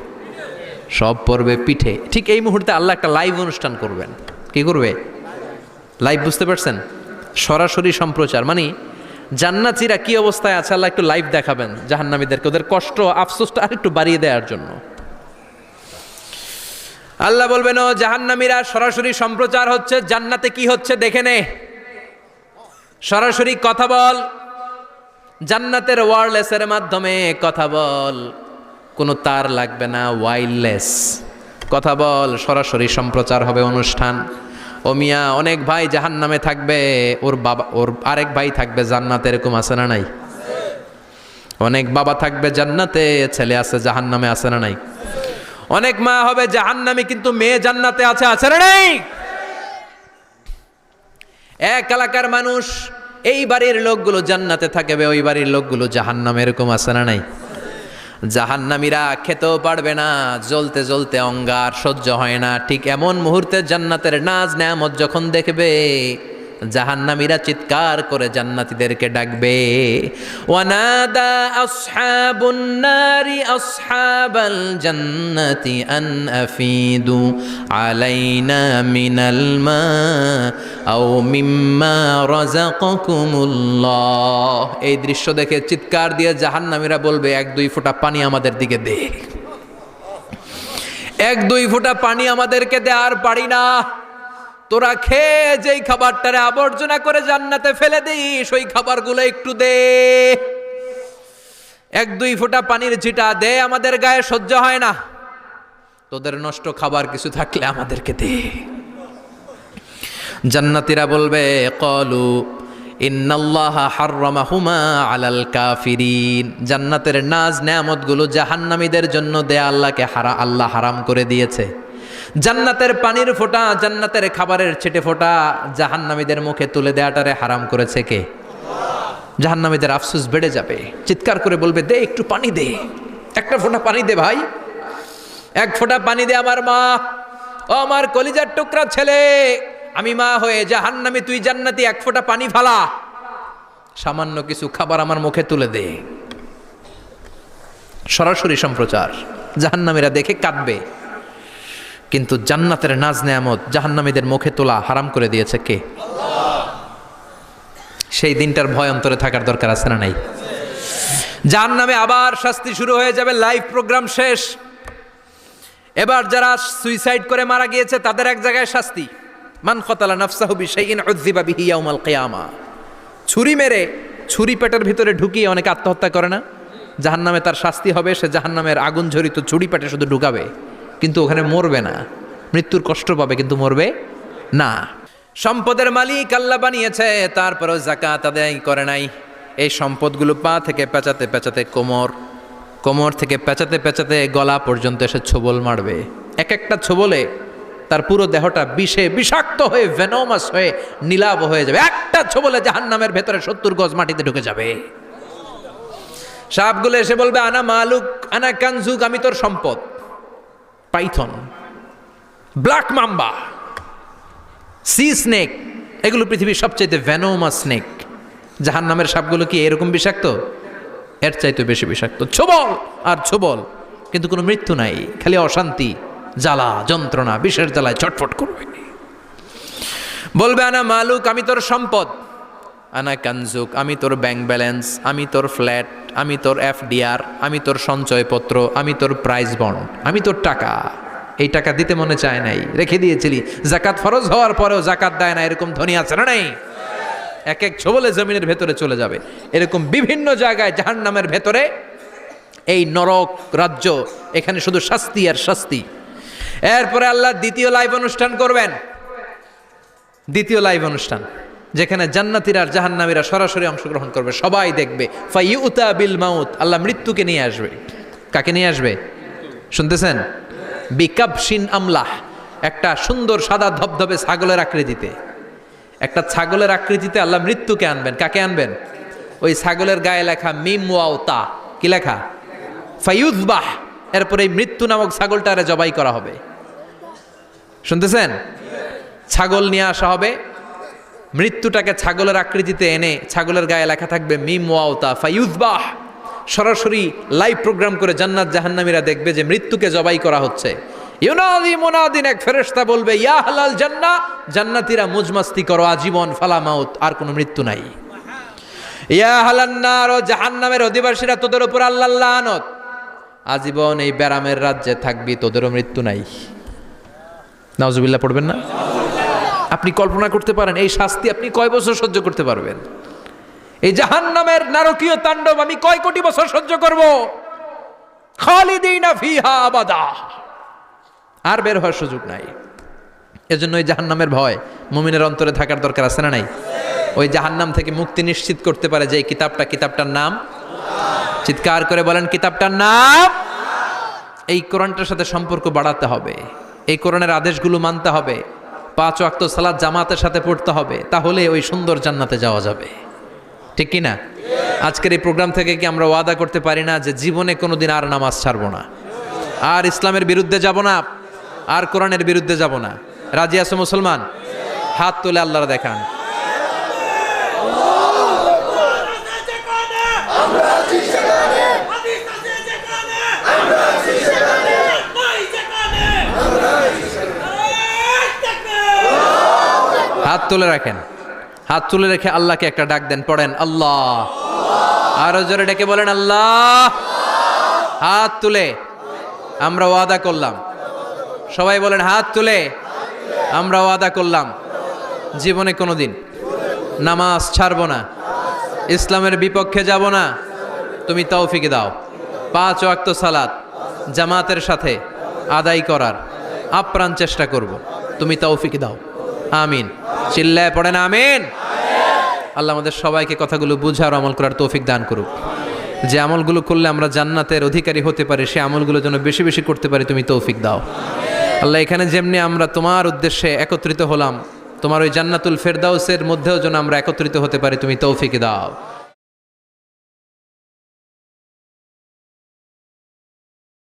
[SPEAKER 1] সব পড়বে পিঠে। ঠিক এই মুহূর্তে আল্লাহ একটা লাইভ অনুষ্ঠান করবেন। কি করবে? লাইভ, বুঝতে পারছেন? সরাসরি সম্প্রচার। মানে জান্নাতীরা কি অবস্থায় আছে আল্লাহ একটু লাইভ দেখাবেন জাহান্নামীদেরকে, ওদের কষ্ট আফসোসটা আর একটু বাড়িয়ে দেওয়ার জন্য। আল্লাহ বলবেন, ও জাহান্নামীরা, সরাসরি সম্প্রচার হচ্ছে, জান্নাতে কি হচ্ছে দেখে নে, সরাসরি কথা বল, জান্নাতের ওয়্যারলেসের মাধ্যমে কথা বল, কোনো তার লাগবে না, ওয়্যারলেস কথা বল, সরাসরি সম্প্রচার হবে অনুষ্ঠান। ও মিয়া, অনেক ভাই জাহান্নামে থাকবে, ওর বাবা, ওর আরেক ভাই থাকবে জান্নাতে, এরকম আছে না নাই? অনেক বাবা থাকবে জান্নাতে, ছেলে আছে জাহান্নামে, আছে না নাই? অনেক মা হবে জাহান্নামী কিন্তু মেয়ে জান্নাতে আছে, আছে না নাই? এক এলাকার মানুষ, এই বাড়ির লোকগুলো জান্নাতে থাকবে, ওই বাড়ির লোকগুলো জাহান্নামে, এরকম আছে না নাই? জাহান্নামীরা খেতেও পারবে না, জ্বলতে জ্বলতে অঙ্গার সহ্য হয় না। ঠিক এমন মুহূর্তে জান্নাতের নাজ নেয়ামত যখন দেখবে, জাহান্নামীরা চিৎকার করে জান্নাতীদেরকে ডাকবে, ওয়ানাদা আসহাবুন নারি আসহাবাল জান্নাতি আন আফিদু আলাইনা মিনাল মা আও মিম্মা রাযাকাকুমুল্লাহ। এই দৃশ্য দেখে চিৎকার দিয়ে জাহান্নামীরা বলবে, 1-2 ফোঁটা পানি আমাদের দিকে দে, 1-2 ফোঁটা পানি আমাদেরকে দে, আর পারি না। তোরা খেয়ে যেই খাবারটারে আবর্জনা করে জান্নাতে ফেলে দিস, ওই খাবারগুলো একটু দে, 1-2 ফোঁটা পানির ছিটা দে, আমাদের গায়ে সহ্য হয় না। তোদের নষ্ট খাবার কিছু থাকলে আমাদেরকে দে। জান্নাতীরা বলবে ক্বালু ইন্নাল্লাহা হাররামাহুমা আলাল কাফিরিন, জান্নাতের নাজ নেয়ামতগুলো জাহান্নামীদের জন্য দেয়া আল্লাহ হারাম করে দিয়েছে। জান্নাতের পানির ফোঁটা, জান্নাতের খাবারের ছিটে ফোঁটা জাহান্নামীদের মুখে তুলে দেয়াটারে হারাম করেছে কে? জাহান্নামীদের আফসোস বেড়ে যাবে, চিৎকার করে বলবে দে একটু পানি দে, একটা ফোঁটা পানি দে ভাই, এক ফোঁটা পানি দে আমার মা, ও আমার কলিজার টুকরা ছেলে, আমি মা হয়ে জাহান্নামী, তুই জান্নাতি, এক ফোঁটা পানি ফালা, সামান্য কিছু খাবার আমার মুখে তুলে দে। সরাসরি সম্প্রচার, জাহান্নামীরা দেখে কাঁদবে। কিন্তু জান্নাতের নাজ নেয়ামত জাহান্নামীদের মুখে তোলা হারাম করে দিয়েছে কে? সেই দিনটার ভয় অন্তরে থাকার দরকার আছে না নাই? জাহান্নামে আবার শাস্তি শুরু হয়ে যাবে, লাইভ প্রোগ্রাম শেষ। এবার যারা সুইসাইড করে মারা গিয়েছে তাদের এক জায়গায় শাস্তি। মান কতালা নাফসাহু বিশাইইন উযযিবা বিহি ইয়াউমাল কিয়ামা। ছুরি মেরে, ছুরি পেটের ভিতরে ঢুকিয়ে অনেকে আত্মহত্যা করে না? জাহান্নামে তার শাস্তি হবে, সে জাহান্নামের আগুন ঝরিত ছুরি পেটে শুধু ঢুকাবে, কিন্তু ওখানে মরবে না, মৃত্যুর কষ্ট পাবে কিন্তু মরবে না। সম্পদের মালিক আল্লাহ বানিয়েছে, তারপরেও যাকাত আদায় করে নাই। এই সম্পদগুলো পা থেকে পেঁচাতে পেঁচাতে কোমর থেকে পেঁচাতে পেঁচাতে গলা পর্যন্ত এসে ছোবল মারবে। এক একটা ছোবলে তার পুরো দেহটা বিষে বিষাক্ত হয়ে ভেনোমাস হয়ে নীলাভ হয়ে যাবে। একটা ছোবলে জাহান্নামের ভেতরে 70 গজ মাটিতে ঢুকে যাবে। সাপগুলো এসে বলবে আনা মালুক আনা কানজুক, আমি তোর সম্পদ। Python, black mamba, C snake, এগুলো পৃথিবীর সবচাইতে ভেনোমাস স্নেক। জাহান্নামের সাপগুলো কি এরকম বিষাক্ত? এর চাইতে বেশি বিষাক্ত। ছোবল আর ছোবল, কিন্তু কোনো মৃত্যু নাই, খালি অশান্তি, জ্বালা যন্ত্রণা, বিষের জ্বালায় ছটফট করবে। বলবে আনা মালুক, আমি তোর সম্পদ। আনা কানজুক, আমি তোর ব্যাংক ব্যালেন্স, আমি তোর ফ্ল্যাট, আমি তোর এফডিআর, আমি তোর সঞ্চয়পত্র, আমি তোর প্রাইজ বন্ড, আমি তোর টাকা। এই টাকা দিতে মনে চায় নাই, রেখে দিয়েছিলি, জাকাত ফরজ হওয়ার পরেও জাকাত দেয় না, এরকম ধনী আছে না নাই? এক এক ছোবলে জমিনের ভেতরে চলে যাবে। এরকম বিভিন্ন জায়গায় জাহান্নামের ভেতরে এই নরক রাজ্য, এখানে শুধু শাস্তি আর শাস্তি। এরপরে আল্লাহ দ্বিতীয় লাইভ অনুষ্ঠান করবেন, দ্বিতীয় লাইভ অনুষ্ঠান, যেখানে জান্নাতীরা আর জাহান্নামীরা সরাসরি অংশগ্রহণ করবে, সবাই দেখবে। ফাইউতা বিল মাউত, আল্লাহ মৃত্যুকে নিয়ে আসবে। কাকে নিয়ে আসবে শুনতেছেন? বিকাবশিন আমলাহ, একটা সুন্দর সাদা ধবধবে ছাগলের আকৃতিতে, একটা ছাগলের আকৃতিতে আল্লাহ মৃত্যুকে আনবেন। কাকে আনবেন? ওই ছাগলের গায়ে লেখা মিম ওয়াও তা, কি লেখা? ফাইউযবাহ। এরপরে এই মৃত্যু নামক ছাগলটারে জবাই করা হবে। শুনতেছেন? ছাগল নিয়ে আসা হবে, মৃত্যুটাকে ছাগলের আকৃতিতে এনে ছাগলের গায়ে লেখা থাকবে মিম ওয়াও তা ফাইউযবাহ। সরাসরি লাইভ প্রোগ্রাম করে জান্নাত জাহান্নামীরা দেখবে যে মৃত্যুকে জবাই করা হচ্ছে। ইউনাদি মুনাদিন, এক ফেরেশতা বলবে ইয়া আহলাল জান্নাহ, জান্নাতীরা মুজমাস্তি করো আজীবন, ফালা মাউত, আর কোনো মৃত্যু নাই। ইয়া আহলান নার, ও জাহান্নামের অধিবাসীরা, তোদের উপর আল্লাহর লানত, আজীবন এই ব্যারামের রাজ্যে থাকবি, তোদেরও মৃত্যু নাই। নাউজুবিল্লাহ পড়বেন না? আপনি কল্পনা করতে পারেন এই শাস্তি আপনি কয় বছর সহ্য করতে পারবেন? এই জাহান্নামের নারকীয় তাণ্ডব আমি কয় কোটি বছর সহ্য করব? খালিদিনা ফিহা আবাদা, আর বের হওয়ার সুযোগ নাই। এজন্য ওই জাহান্নামের ভয় মুমিনের অন্তরে থাকার দরকার আছে না নাই? ওই জাহান্নাম থেকে মুক্তি নিশ্চিত করতে পারে যে কিতাবটার নাম, চিৎকার করে বলেন কিতাবটার নাম। এই কোরআনটার সাথে সম্পর্ক বাড়াতে হবে, এই কোরআনের আদেশগুলো মানতে হবে, 5 ওয়াক্ত সালাত জামাতের সাথে পড়তে হবে, তাহলে ওই সুন্দর জান্নাতে যাওয়া যাবে। ঠিক কি না? আজকের এই প্রোগ্রাম থেকে কি আমরা ওয়াদা করতে পারি না যে জীবনে কোনোদিন আর নামাজ ছাড়বো না, আর ইসলামের বিরুদ্ধে যাব না, আর কোরআনের বিরুদ্ধে যাব না? রাজি আছো মুসলমান? হাত তুলে আল্লাহর দেখান। হাত তুলে রাখেন, হাত তুলে রেখে আল্লাহকে একটা ডাক দেন, পড়েন আল্লাহ। আরো জোরে ডেকে বলেন আল্লাহ। হাত তুলে আমরা ওয়াদা করলাম, সবাই বলেন হাত তুলে আমরা ওয়াদা করলাম জীবনে কোনোদিন নামাজ ছাড়বো না, ইসলামের বিপক্ষে যাব না। তুমি তৌফিক দাও, 5 ওয়াক্ত সালাত জামাতের সাথে আদায় করার আপ্রাণ চেষ্টা করব, তুমি তৌফিক দাও। আমিন। চিল্লায় পড়েন আমিন। আল্লাহ আমাদের সবাইকে কথাগুলো বুঝার আমল করার তৌফিক দান করুক। যে আমলগুলো করলে আমরা জান্নাতের অধিকারী হতে পারি, সে আমলগুলো যেন বেশি বেশি করতে পারি, তুমি তৌফিক দাও আল্লাহ। এখানে যেমনি আমরা তোমার উদ্দেশ্যে একত্রিত হলাম, তোমার ওই জান্নাতুল ফেরদাউসের মধ্যেও যেন আমরা একত্রিত হতে পারি, তুমি তৌফিক দাও।